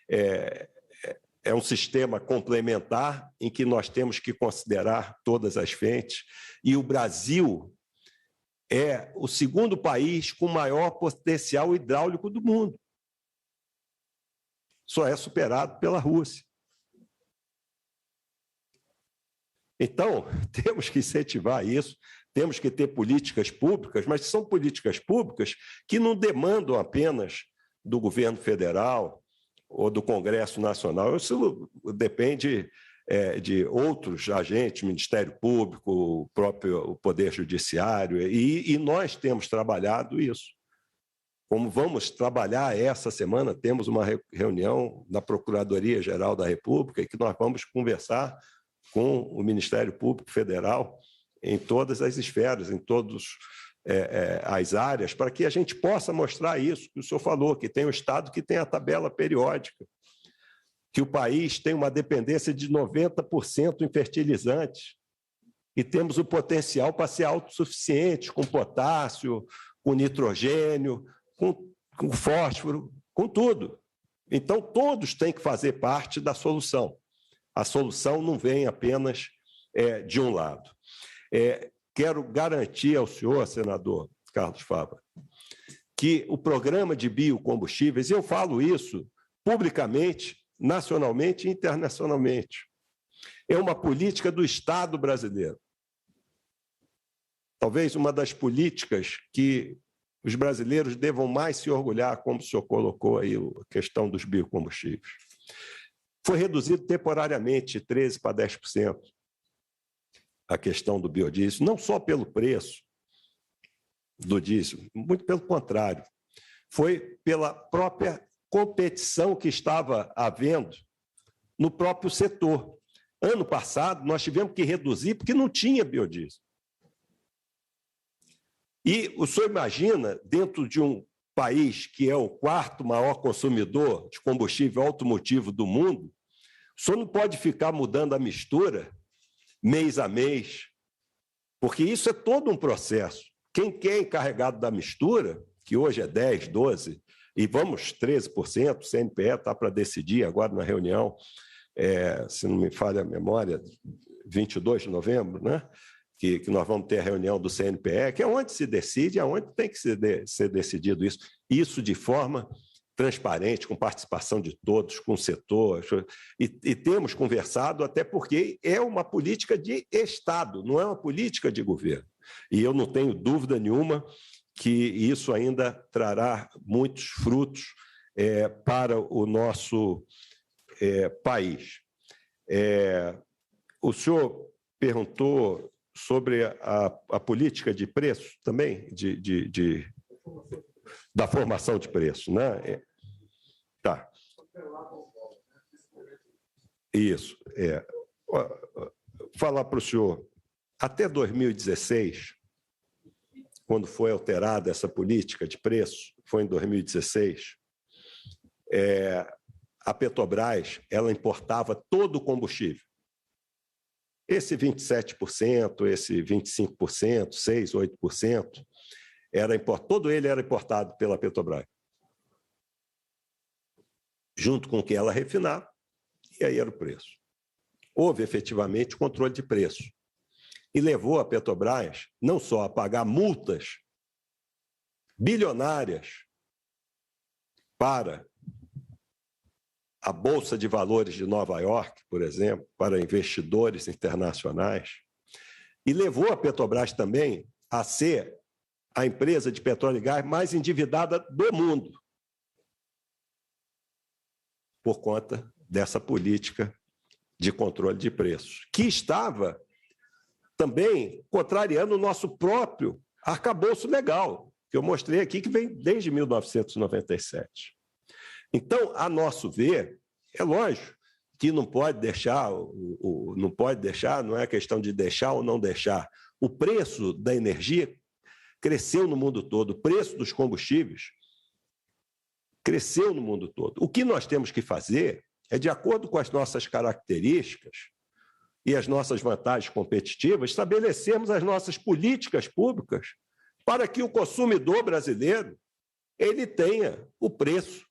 é um sistema complementar em que nós temos que considerar todas as frentes, e o Brasil é o segundo país com maior potencial hidráulico do mundo. Só é superado pela Rússia. Então, temos que incentivar isso, temos que ter políticas públicas, mas são políticas públicas que não demandam apenas do governo federal ou do Congresso Nacional. Isso depende de outros agentes, Ministério Público, o próprio Poder Judiciário, e nós temos trabalhado isso. Como vamos trabalhar essa semana, temos uma reunião na Procuradoria-Geral da República e que nós vamos conversar com o Ministério Público Federal em todas as esferas, em todos as áreas para que a gente possa mostrar isso que o senhor falou, que tem um Estado que tem a tabela periódica, que o país tem uma dependência de 90% em fertilizantes e temos o potencial para ser autossuficiente com potássio, com nitrogênio, com fósforo, com tudo. Então, todos têm que fazer parte da solução. A solução não vem apenas de um lado. Quero garantir ao senhor, senador Carlos Fava, que o programa de biocombustíveis, e eu falo isso publicamente, nacionalmente e internacionalmente, é uma política do Estado brasileiro. Talvez uma das políticas que os brasileiros devam mais se orgulhar, como o senhor colocou aí a questão dos biocombustíveis. Foi reduzido temporariamente de 13% para 10% a questão do biodiesel, não só pelo preço do diesel, muito pelo contrário, foi pela própria competição que estava havendo no próprio setor. Ano passado, nós tivemos que reduzir porque não tinha biodiesel. E o senhor imagina, dentro de um país que é o quarto maior consumidor de combustível automotivo do mundo, o senhor não pode ficar mudando a mistura mês a mês, porque isso é todo um processo. Quem é encarregado da mistura, que hoje é 10%, 12%, e vamos 13%, o CNPE está para decidir agora na reunião, se não me falha a memória, 22 de novembro, né? Que nós vamos ter a reunião do CNPE, que é onde se decide, é onde tem que ser decidido isso. Isso de forma transparente, com participação de todos, com o setor. E temos conversado, até porque é uma política de Estado, não é uma política de governo. E eu não tenho dúvida nenhuma que isso ainda trará muitos frutos para o nosso país. O senhor perguntou sobre a política de preço também, da formação de preço, né? Tá. Isso. Falar para o senhor, até 2016, quando foi alterada essa política de preço, foi em 2016, a Petrobras ela importava todo o combustível. Esse 27%, esse 25%, 6%, 8%, todo ele era importado pela Petrobras. Junto com o que ela refinava, e aí era o preço. Houve, efetivamente, controle de preço. E levou a Petrobras não só a pagar multas bilionárias para a Bolsa de Valores de Nova York, por exemplo, para investidores internacionais, e levou a Petrobras também a ser a empresa de petróleo e gás mais endividada do mundo, por conta dessa política de controle de preços, que estava também contrariando o nosso próprio arcabouço legal, que eu mostrei aqui, que vem desde 1997. Então, a nosso ver, é lógico que não pode deixar, não é questão de deixar ou não deixar. O preço da energia cresceu no mundo todo, o preço dos combustíveis cresceu no mundo todo. O que nós temos que fazer é, de acordo com as nossas características e as nossas vantagens competitivas, estabelecermos as nossas políticas públicas para que o consumidor brasileiro ele tenha o preço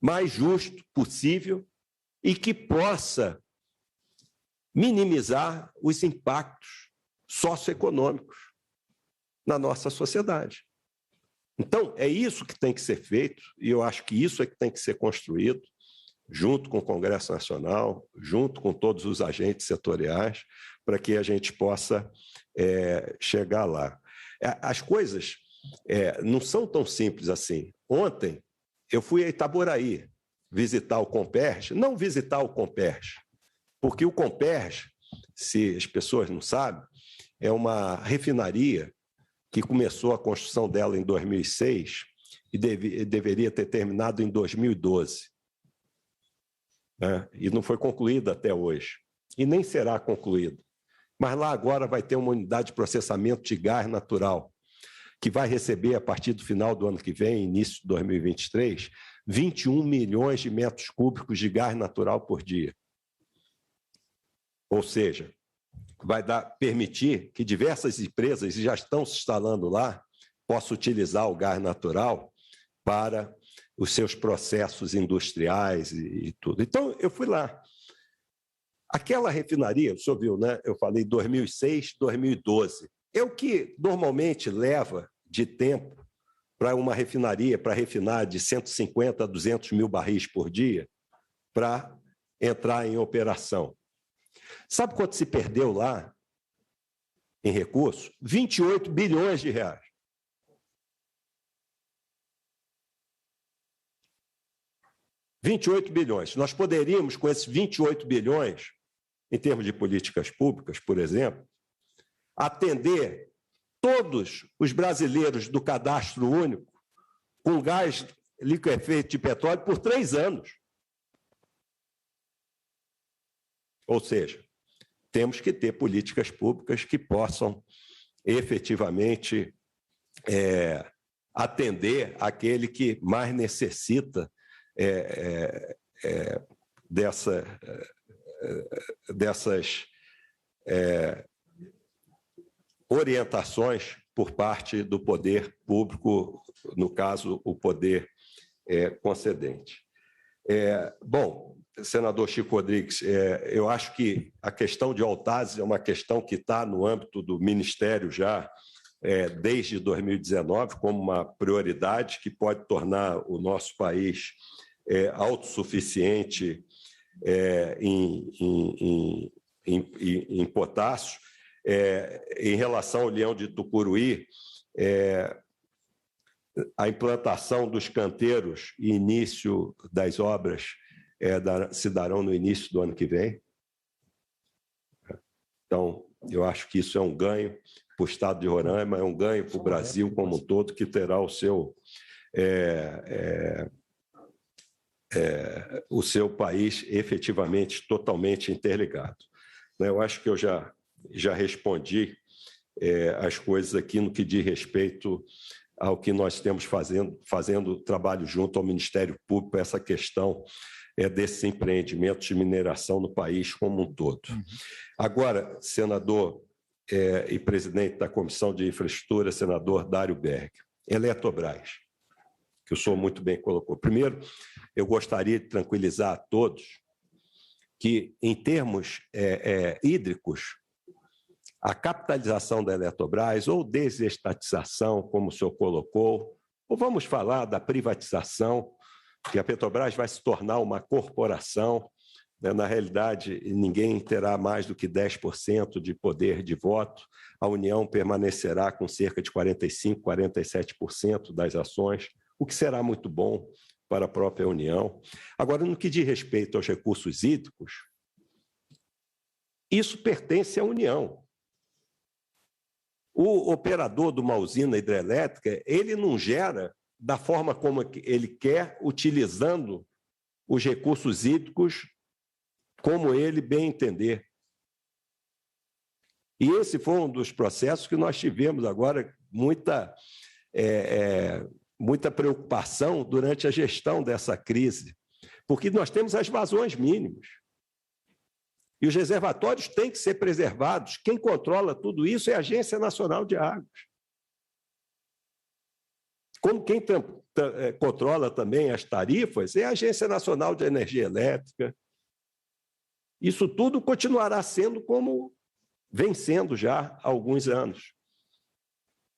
mais justo possível e que possa minimizar os impactos socioeconômicos na nossa sociedade. Então, é isso que tem que ser feito, e eu acho que isso é que tem que ser construído, junto com o Congresso Nacional, junto com todos os agentes setoriais, para que a gente possa chegar lá. As coisas não são tão simples assim. Ontem, eu fui a Itaboraí visitar o Comperj, não visitar o Comperj, porque o Comperj, se as pessoas não sabem, é uma refinaria que começou a construção dela em 2006 e deveria ter terminado em 2012. Né? E não foi concluída até hoje. E nem será concluída. Mas lá agora vai ter uma unidade de processamento de gás natural, que vai receber, a partir do final do ano que vem, início de 2023, 21 milhões de metros cúbicos de gás natural por dia. Ou seja, vai permitir que diversas empresas, e já estão se instalando lá, possam utilizar o gás natural para os seus processos industriais e tudo. Então, eu fui lá. Aquela refinaria, o senhor viu, né? Eu falei 2006, 2012. É o que normalmente leva de tempo para uma refinaria, para refinar de 150 a 200 mil barris por dia, para entrar em operação. Sabe quanto se perdeu lá em recursos? 28 bilhões de reais. $28 bilhões. Nós poderíamos, com esses 28 bilhões, em termos de políticas públicas, por exemplo, atender todos os brasileiros do cadastro único com gás liquefeito de petróleo por 3 anos. Ou seja, temos que ter políticas públicas que possam efetivamente atender aquele que mais necessita dessas orientações por parte do poder público, no caso, o poder concedente. Bom, senador Chico Rodrigues, eu acho que a questão de Autazes é uma questão que está no âmbito do Ministério já desde 2019 como uma prioridade que pode tornar o nosso país autossuficiente em potássio. Em relação ao Leão de Tucuruí, a implantação dos canteiros e início das obras se darão no início do ano que vem. Então, eu acho que isso é um ganho para o Estado de Roraima, é um ganho para o Brasil como um todo, que terá o seu país efetivamente totalmente interligado. Eu acho que eu já respondi as coisas aqui no que diz respeito ao que nós temos fazendo trabalho junto ao Ministério Público, essa questão desses empreendimentos de mineração no país como um todo. Agora, senador e presidente da Comissão de Infraestrutura, senador Dário Berg, Eletrobras, que o senhor muito bem colocou. Primeiro, eu gostaria de tranquilizar a todos que, em termos hídricos, a capitalização da Eletrobras, ou desestatização, como o senhor colocou, ou vamos falar da privatização, que a Petrobras vai se tornar uma corporação, né? Na realidade, ninguém terá mais do que 10% de poder de voto, a União permanecerá com cerca de 45%, 47% das ações, o que será muito bom para a própria União. Agora, no que diz respeito aos recursos hídricos, isso pertence à União. O operador de uma usina hidrelétrica, ele não gera da forma como ele quer, utilizando os recursos hídricos como ele bem entender. E esse foi um dos processos que nós tivemos agora muita preocupação durante a gestão dessa crise, porque nós temos as vazões mínimas. E os reservatórios têm que ser preservados. Quem controla tudo isso é a Agência Nacional de Águas. Como quem controla também as tarifas é a Agência Nacional de Energia Elétrica. Isso tudo continuará sendo como vem sendo já há alguns anos,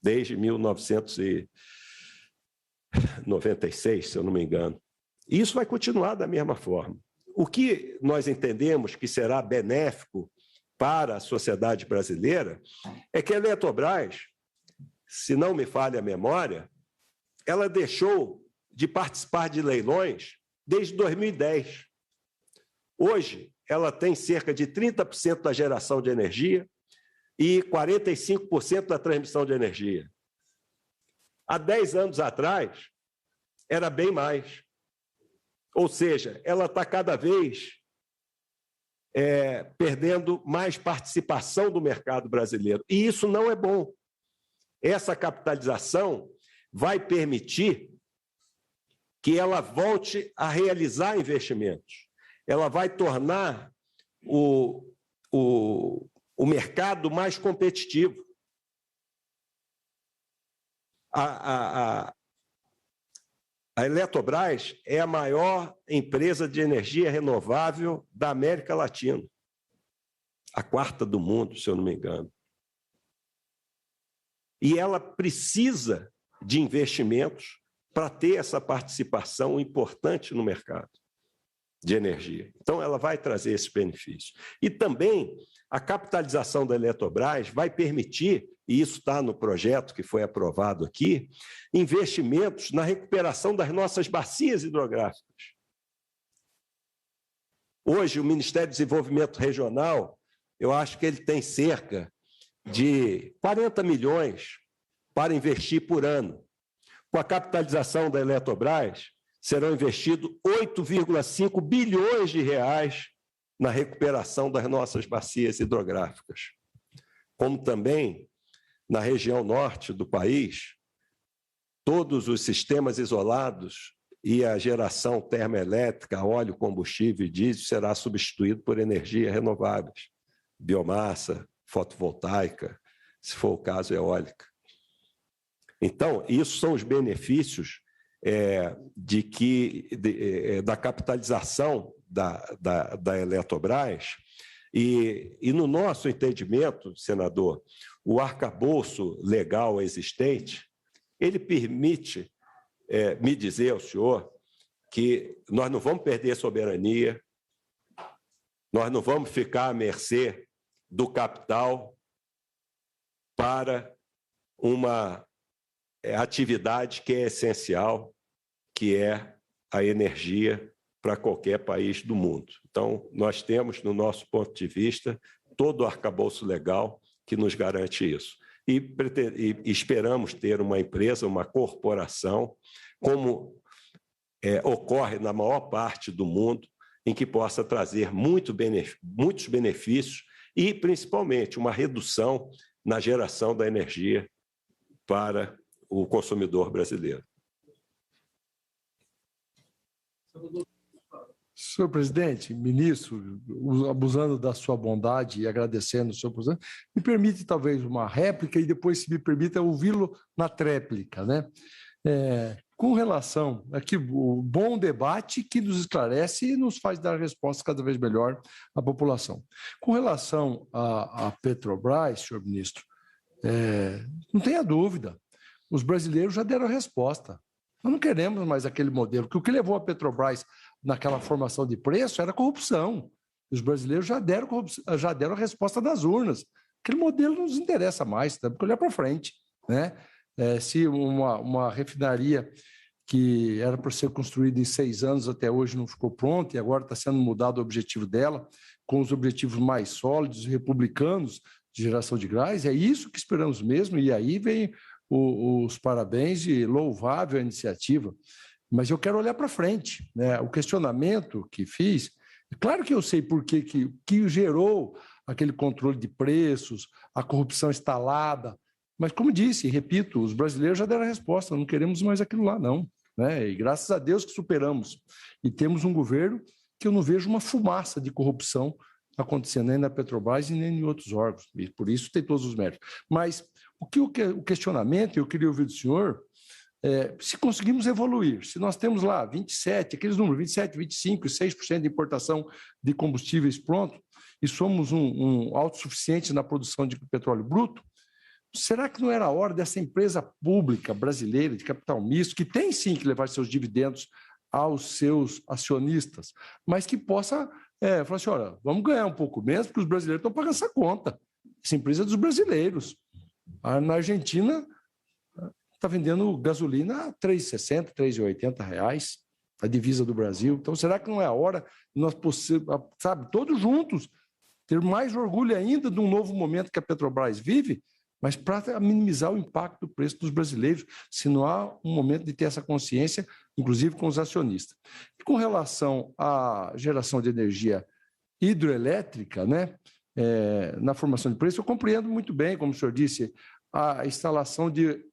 desde 1996, se eu não me engano. E isso vai continuar da mesma forma. O que nós entendemos que será benéfico para a sociedade brasileira é que a Eletrobras, se não me falha a memória, ela deixou de participar de leilões desde 2010. Hoje, ela tem cerca de 30% da geração de energia e 45% da transmissão de energia. Há 10 anos atrás, era bem mais. Ou seja, ela está cada vez perdendo mais participação do mercado brasileiro. E isso não é bom. Essa capitalização vai permitir que ela volte a realizar investimentos. Ela vai tornar o mercado mais competitivo. A Eletrobras é a maior empresa de energia renovável da América Latina. A quarta do mundo, se eu não me engano. E ela precisa de investimentos para ter essa participação importante no mercado de energia. Então, ela vai trazer esse benefício. E também a capitalização da Eletrobras vai permitir, e isso está no projeto que foi aprovado aqui, investimentos na recuperação das nossas bacias hidrográficas. Hoje, o Ministério do Desenvolvimento Regional, eu acho que ele tem cerca de 40 milhões para investir por ano. Com a capitalização da Eletrobras, serão investidos 8,5 bilhões de reais na recuperação das nossas bacias hidrográficas. Como também, na região norte do país, todos os sistemas isolados e a geração termoelétrica, óleo, combustível e diesel será substituído por energias renováveis, biomassa, fotovoltaica, se for o caso, eólica. Então, isso são os benefícios da capitalização da Eletrobras, e no nosso entendimento, senador, o arcabouço legal existente, ele permite me dizer ao senhor que nós não vamos perder soberania, nós não vamos ficar à mercê do capital para uma atividade que é essencial, que é a energia para qualquer país do mundo. Então, nós temos, no nosso ponto de vista, todo o arcabouço legal que nos garante isso. E esperamos ter uma empresa, uma corporação, como ocorre na maior parte do mundo, em que possa trazer muitos benefícios e, principalmente, uma redução na geração da energia para o consumidor brasileiro. Senhor presidente, ministro, abusando da sua bondade e agradecendo o senhor presidente, me permite talvez uma réplica e depois, se me permita, ouvi-lo na tréplica, né? Com relação aqui, o bom debate que nos esclarece e nos faz dar respostas cada vez melhor à população. Com relação à Petrobras, senhor ministro, não tenha dúvida, os brasileiros já deram a resposta. Nós não queremos mais aquele modelo, porque o que levou a Petrobras naquela formação de preço era corrupção. Os brasileiros já deram a resposta das urnas. Aquele modelo não nos interessa mais, temos que olhar para frente, né? Se uma refinaria que era para ser construída em 6 anos até hoje não ficou pronta e agora está sendo mudado o objetivo dela, com os objetivos mais sólidos, republicanos, de geração de gás, é isso que esperamos mesmo, e aí vem os parabéns e louvável a iniciativa, mas eu quero olhar para frente, né? O questionamento que fiz, claro que eu sei por que gerou aquele controle de preços, a corrupção instalada, mas como disse, repito, os brasileiros já deram a resposta, não queremos mais aquilo lá não, né? E graças a Deus que superamos, e temos um governo que eu não vejo uma fumaça de corrupção acontecendo nem na Petrobras e nem em outros órgãos, e por isso tem todos os méritos. Mas o questionamento, eu queria ouvir do senhor, se conseguimos evoluir, se nós temos lá 27, aqueles números, 27, 25, 6% de importação de combustíveis pronto, e somos um autossuficiente na produção de petróleo bruto, será que não era a hora dessa empresa pública brasileira de capital misto, que tem sim que levar seus dividendos aos seus acionistas, mas que possa falar assim, olha, vamos ganhar um pouco menos, porque os brasileiros estão pagando essa conta. Essa empresa é dos brasileiros. Na Argentina, está vendendo gasolina a R$ 3,60, R$ 3,80, a divisa do Brasil. Então, será que não é a hora de nós, sabe, todos juntos, ter mais orgulho ainda de um novo momento que a Petrobras vive, mas para minimizar o impacto do preço dos brasileiros, se não há um momento de ter essa consciência, inclusive com os acionistas. E com relação à geração de energia hidroelétrica, né, na formação de preço, eu compreendo muito bem, como o senhor disse, a instalação de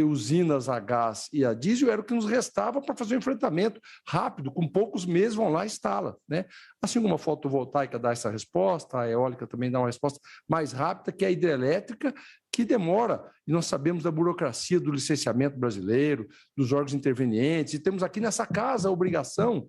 usinas a gás e a diesel era o que nos restava para fazer um enfrentamento rápido, com poucos meses vão lá e instala, né? Assim como a fotovoltaica dá essa resposta, a eólica também dá uma resposta mais rápida, que é a hidrelétrica, que demora, e nós sabemos da burocracia do licenciamento brasileiro, dos órgãos intervenientes, e temos aqui nessa casa a obrigação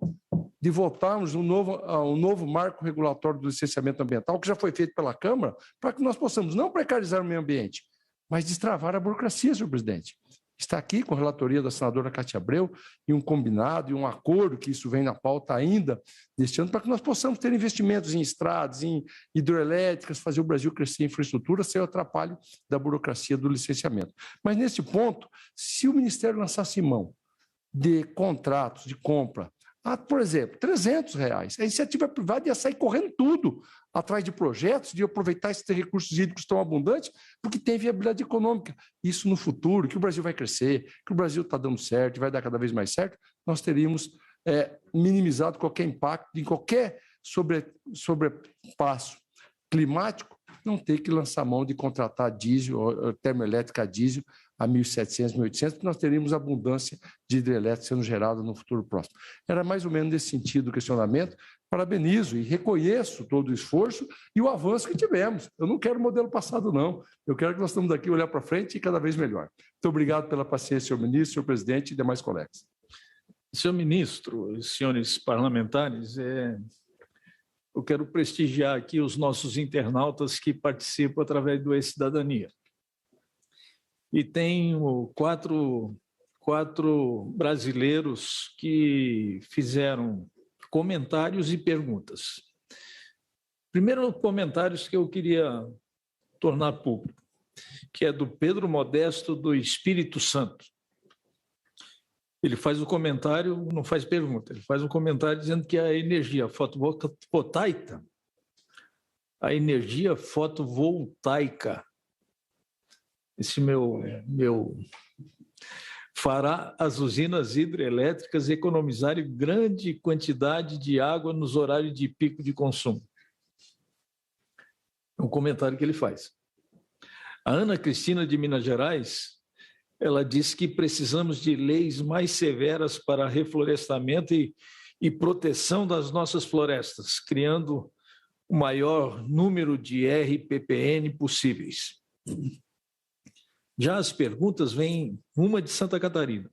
de votarmos um novo marco regulatório do licenciamento ambiental, que já foi feito pela Câmara, para que nós possamos não precarizar o meio ambiente, mas destravar a burocracia, senhor presidente. Está aqui com a relatoria da senadora Cátia Abreu e um combinado e um acordo, que isso vem na pauta ainda deste ano, para que nós possamos ter investimentos em estradas, em hidroelétricas, fazer o Brasil crescer em infraestrutura sem o atrapalho da burocracia do licenciamento. Mas, nesse ponto, se o Ministério lançasse mão de contratos de compra, por exemplo, R$300, a iniciativa privada ia sair correndo tudo atrás de projetos, de aproveitar esses recursos hídricos tão abundantes, porque tem viabilidade econômica. Isso no futuro, que o Brasil vai crescer, que o Brasil está dando certo e vai dar cada vez mais certo, nós teríamos minimizado qualquer impacto em qualquer sobrepasso climático, não ter que lançar mão de contratar diesel, termoelétrica a diesel, a 1.700, 1.800, porque nós teríamos abundância de hidrelétrica sendo gerada no futuro próximo. Era mais ou menos nesse sentido o questionamento. Parabenizo e reconheço todo o esforço e o avanço que tivemos. Eu não quero o modelo passado, não. Eu quero que nós estamos daqui olhar para frente e cada vez melhor. Muito obrigado pela paciência, senhor ministro, senhor presidente e demais colegas. Senhor ministro, senhores parlamentares, eu quero prestigiar aqui os nossos internautas que participam através do E-Cidadania. E tenho quatro brasileiros que fizeram comentários e perguntas. Primeiro, comentários que eu queria tornar público, que é do Pedro Modesto, do Espírito Santo. Ele faz o comentário, não faz pergunta, ele faz um comentário dizendo que a energia fotovoltaica, esse meu fará as usinas hidrelétricas economizarem grande quantidade de água nos horários de pico de consumo. É um comentário que ele faz. A Ana Cristina, de Minas Gerais, ela diz que precisamos de leis mais severas para reflorestamento e proteção das nossas florestas, criando o maior número de RPPN possíveis. Já as perguntas vêm uma de Santa Catarina.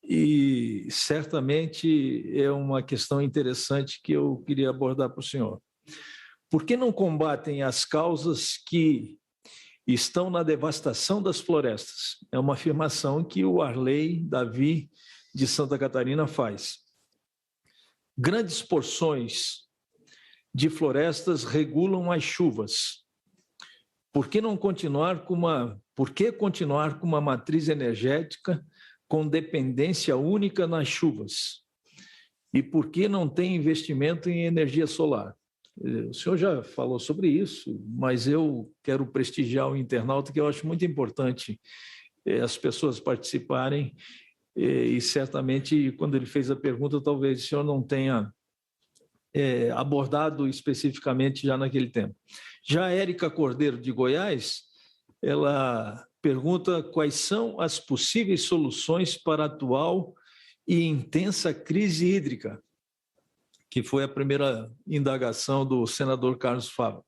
E certamente é uma questão interessante que eu queria abordar para o senhor. Por que não combatem as causas que estão na devastação das florestas? É uma afirmação que o Arley Davi, de Santa Catarina, faz. Grandes porções de florestas regulam as chuvas. Por que continuar com uma matriz energética com dependência única nas chuvas? E por que não tem investimento em energia solar? O senhor já falou sobre isso, mas eu quero prestigiar o internauta, que eu acho muito importante as pessoas participarem, e certamente, quando ele fez a pergunta, talvez o senhor não tenha abordado especificamente já naquele tempo. Já a Érica Cordeiro, de Goiás, ela pergunta quais são as possíveis soluções para a atual e intensa crise hídrica, que foi a primeira indagação do senador Carlos Fávaro.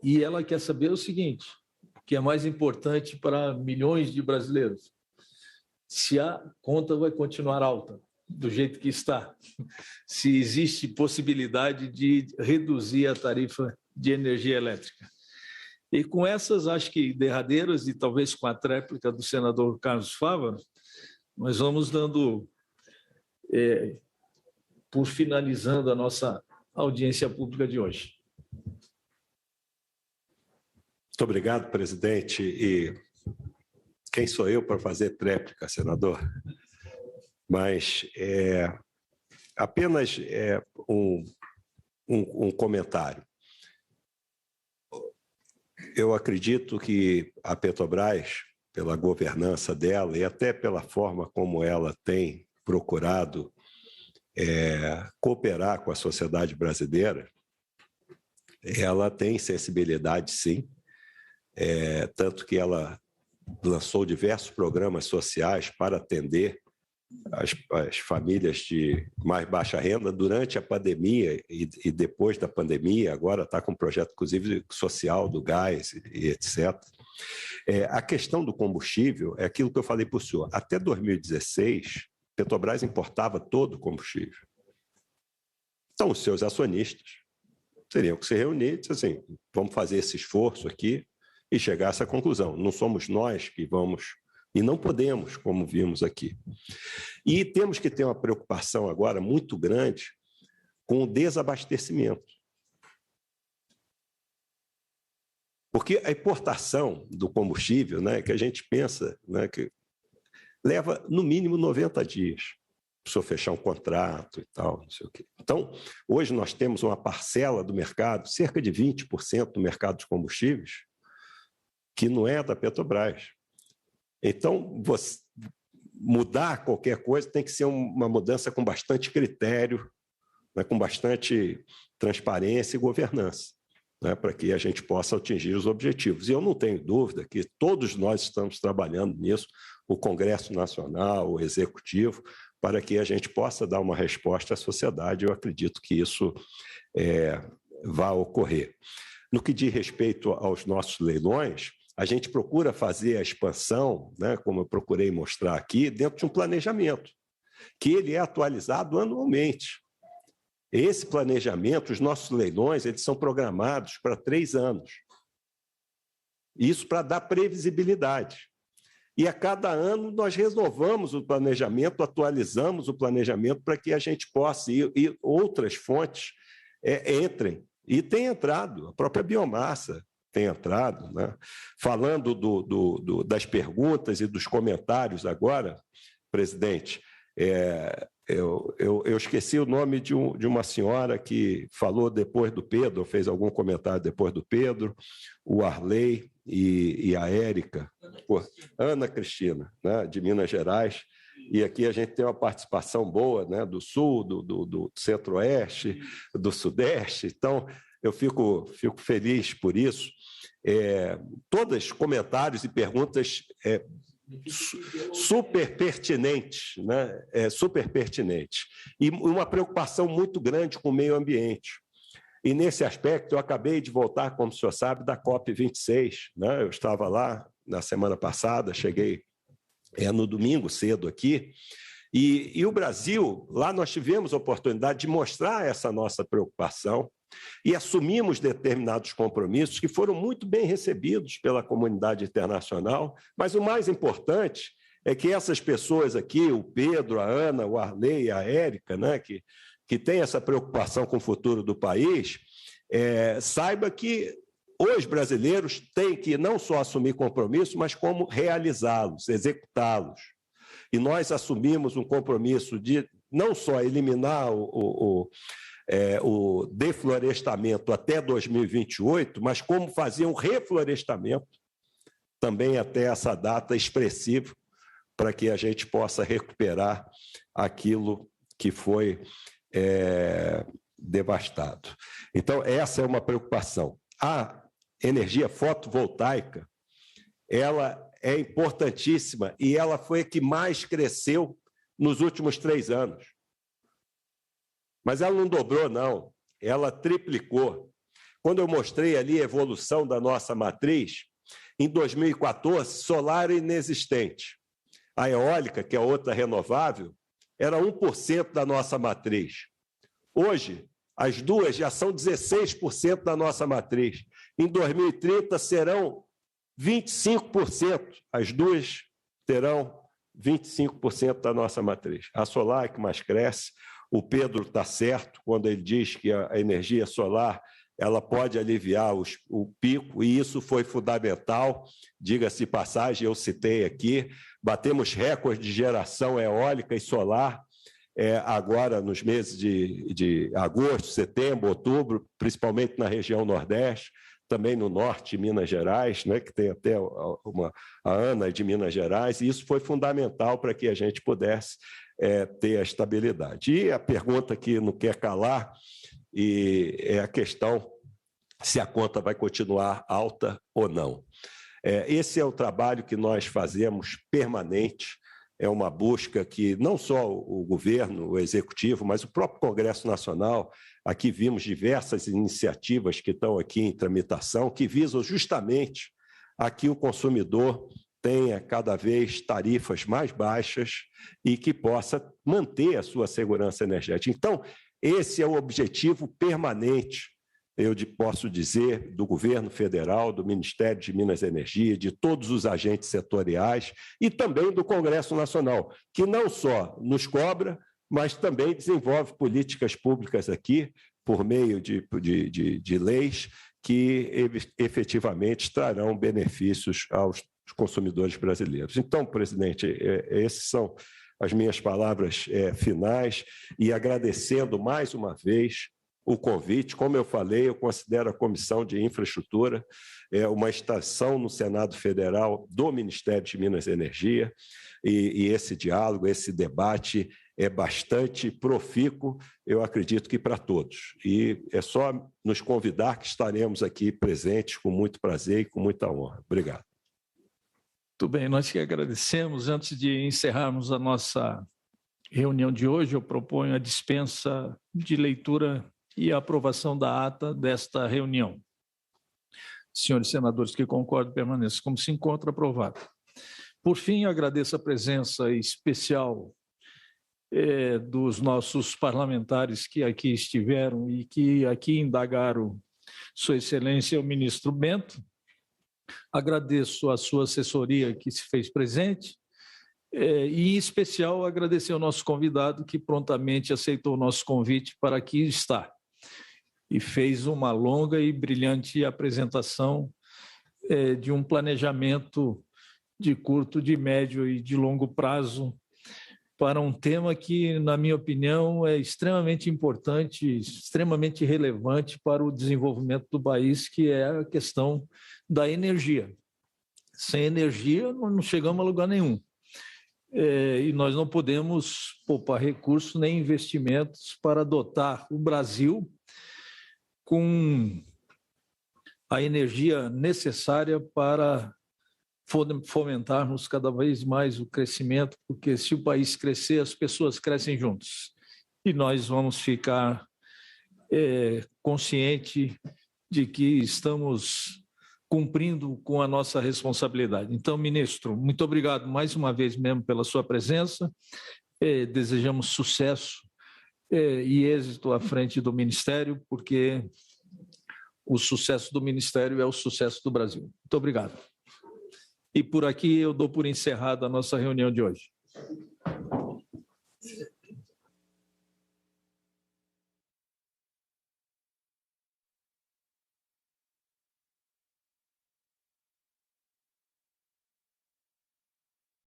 E ela quer saber o seguinte, que é mais importante para milhões de brasileiros: se a conta vai continuar alta, do jeito que está, se existe possibilidade de reduzir a tarifa de energia elétrica. E com essas, acho que derradeiras, e talvez com a tréplica do senador Carlos Fávaro, nós vamos dando, por finalizando a nossa audiência pública de hoje. Muito obrigado, presidente. E quem sou eu para fazer tréplica, senador? Mas apenas um comentário. Eu acredito que a Petrobras, pela governança dela e até pela forma como ela tem procurado cooperar com a sociedade brasileira, ela tem sensibilidade, sim, tanto que ela lançou diversos programas sociais para atender as famílias de mais baixa renda durante a pandemia e depois da pandemia. Agora está com um projeto, inclusive, social do gás e etc. A questão do combustível é aquilo que eu falei para o senhor. Até 2016, Petrobras importava todo o combustível. Então, os seus acionistas teriam que se reunir e dizer assim, vamos fazer esse esforço aqui e chegar a essa conclusão. Não somos nós que vamos, e não podemos, como vimos aqui. E temos que ter uma preocupação agora muito grande com o desabastecimento. Porque a importação do combustível, né, que a gente pensa, né, que leva no mínimo 90 dias para o senhor fechar um contrato e tal, não sei o quê. Então, hoje nós temos uma parcela do mercado, cerca de 20% do mercado de combustíveis, que não é da Petrobras. Então, você mudar qualquer coisa tem que ser uma mudança com bastante critério, né, com bastante transparência e governança, né, para que a gente possa atingir os objetivos. E eu não tenho dúvida que todos nós estamos trabalhando nisso, o Congresso Nacional, o Executivo, para que a gente possa dar uma resposta à sociedade. Eu acredito que isso vai ocorrer. No que diz respeito aos nossos leilões, a gente procura fazer a expansão, né, como eu procurei mostrar aqui, dentro de um planejamento, que ele é atualizado anualmente. Esse planejamento, os nossos leilões, eles são programados para 3 anos. Isso para dar previsibilidade. E a cada ano nós renovamos o planejamento, atualizamos o planejamento para que a gente possa ir, e outras fontes entrem. E tem entrado, a própria biomassa tem entrado, né? Falando das perguntas e dos comentários agora, presidente, eu esqueci o nome de uma senhora que falou depois do Pedro, fez algum comentário depois do Pedro, o Arley e a Érica, Ana Cristina, né, de Minas Gerais, e aqui a gente tem uma participação boa, né, do Sul, do Centro-Oeste, do Sudeste, então eu fico feliz por isso. Todos comentários e perguntas super pertinentes, né? Super pertinentes. E uma preocupação muito grande com o meio ambiente. E, nesse aspecto, eu acabei de voltar, como o senhor sabe, da COP26. Né? Eu estava lá na semana passada, cheguei no domingo cedo aqui, e o Brasil, lá nós tivemos a oportunidade de mostrar essa nossa preocupação e assumimos determinados compromissos que foram muito bem recebidos pela comunidade internacional, mas o mais importante é que essas pessoas aqui, o Pedro, a Ana, o Arley, a Érica, né, que tem essa preocupação com o futuro do país, saiba que os brasileiros têm que não só assumir compromissos, mas como realizá-los, executá-los. E nós assumimos um compromisso de não só eliminar o deflorestamento até 2028, mas como fazer um reflorestamento também até essa data expressiva, para que a gente possa recuperar aquilo que foi devastado. Então, essa é uma preocupação. A energia fotovoltaica, ela é importantíssima e ela foi a que mais cresceu nos últimos 3 anos. Mas ela não dobrou, não. Ela triplicou. Quando eu mostrei ali a evolução da nossa matriz, em 2014, solar inexistente. A eólica, que é outra renovável, era 1% da nossa matriz. Hoje, as duas já são 16% da nossa matriz. Em 2030, serão 25%. As duas terão 25% da nossa matriz. A solar é que mais cresce. O Pedro está certo quando ele diz que a energia solar ela pode aliviar o pico, e isso foi fundamental. Diga-se de passagem, eu citei aqui, batemos recorde de geração eólica e solar agora nos meses de agosto, setembro, outubro, principalmente na região Nordeste, também no Norte de Minas Gerais, né, que tem até a Ana de Minas Gerais, e isso foi fundamental para que a gente pudesse ter a estabilidade. E a pergunta que não quer calar é a questão se a conta vai continuar alta ou não. Esse é o trabalho que nós fazemos permanente, é uma busca que não só o governo, o executivo, mas o próprio Congresso Nacional, aqui vimos diversas iniciativas que estão aqui em tramitação, que visam justamente a que o consumidor tenha cada vez tarifas mais baixas e que possa manter a sua segurança energética. Então, esse é o objetivo permanente, eu posso dizer, do governo federal, do Ministério de Minas e Energia, de todos os agentes setoriais e também do Congresso Nacional, que não só nos cobra, mas também desenvolve políticas públicas aqui, por meio de leis que efetivamente trarão benefícios aos consumidores brasileiros. Então, presidente, essas são as minhas palavras finais e agradecendo mais uma vez o convite. Como eu falei, eu considero a Comissão de Infraestrutura uma estação no Senado Federal do Ministério de Minas e Energia, e esse diálogo, esse debate é bastante profícuo, eu acredito que para todos. E é só nos convidar que estaremos aqui presentes com muito prazer e com muita honra. Obrigado. Muito bem, nós que agradecemos. Antes de encerrarmos a nossa reunião de hoje, eu proponho a dispensa de leitura e a aprovação da ata desta reunião. Senhores senadores que concordam, permaneçam como se encontra, aprovado. Por fim, agradeço a presença especial dos nossos parlamentares que aqui estiveram e que aqui indagaram Sua Excelência, o ministro Bento. Agradeço a sua assessoria que se fez presente e, em especial, agradecer ao nosso convidado que prontamente aceitou o nosso convite para aqui estar e fez uma longa e brilhante apresentação de um planejamento de curto, de médio e de longo prazo para um tema que, na minha opinião, é extremamente importante, extremamente relevante para o desenvolvimento do país, que é a questão da energia. Sem energia, não chegamos a lugar nenhum. E nós não podemos poupar recursos nem investimentos para dotar o Brasil com a energia necessária para fomentarmos cada vez mais o crescimento, porque se o país crescer, as pessoas crescem juntos. E nós vamos ficar conscientes de que estamos cumprindo com a nossa responsabilidade. Então, ministro, muito obrigado mais uma vez mesmo pela sua presença. Desejamos sucesso e êxito à frente do Ministério, porque o sucesso do Ministério é o sucesso do Brasil. Muito obrigado. E por aqui eu dou por encerrada a nossa reunião de hoje.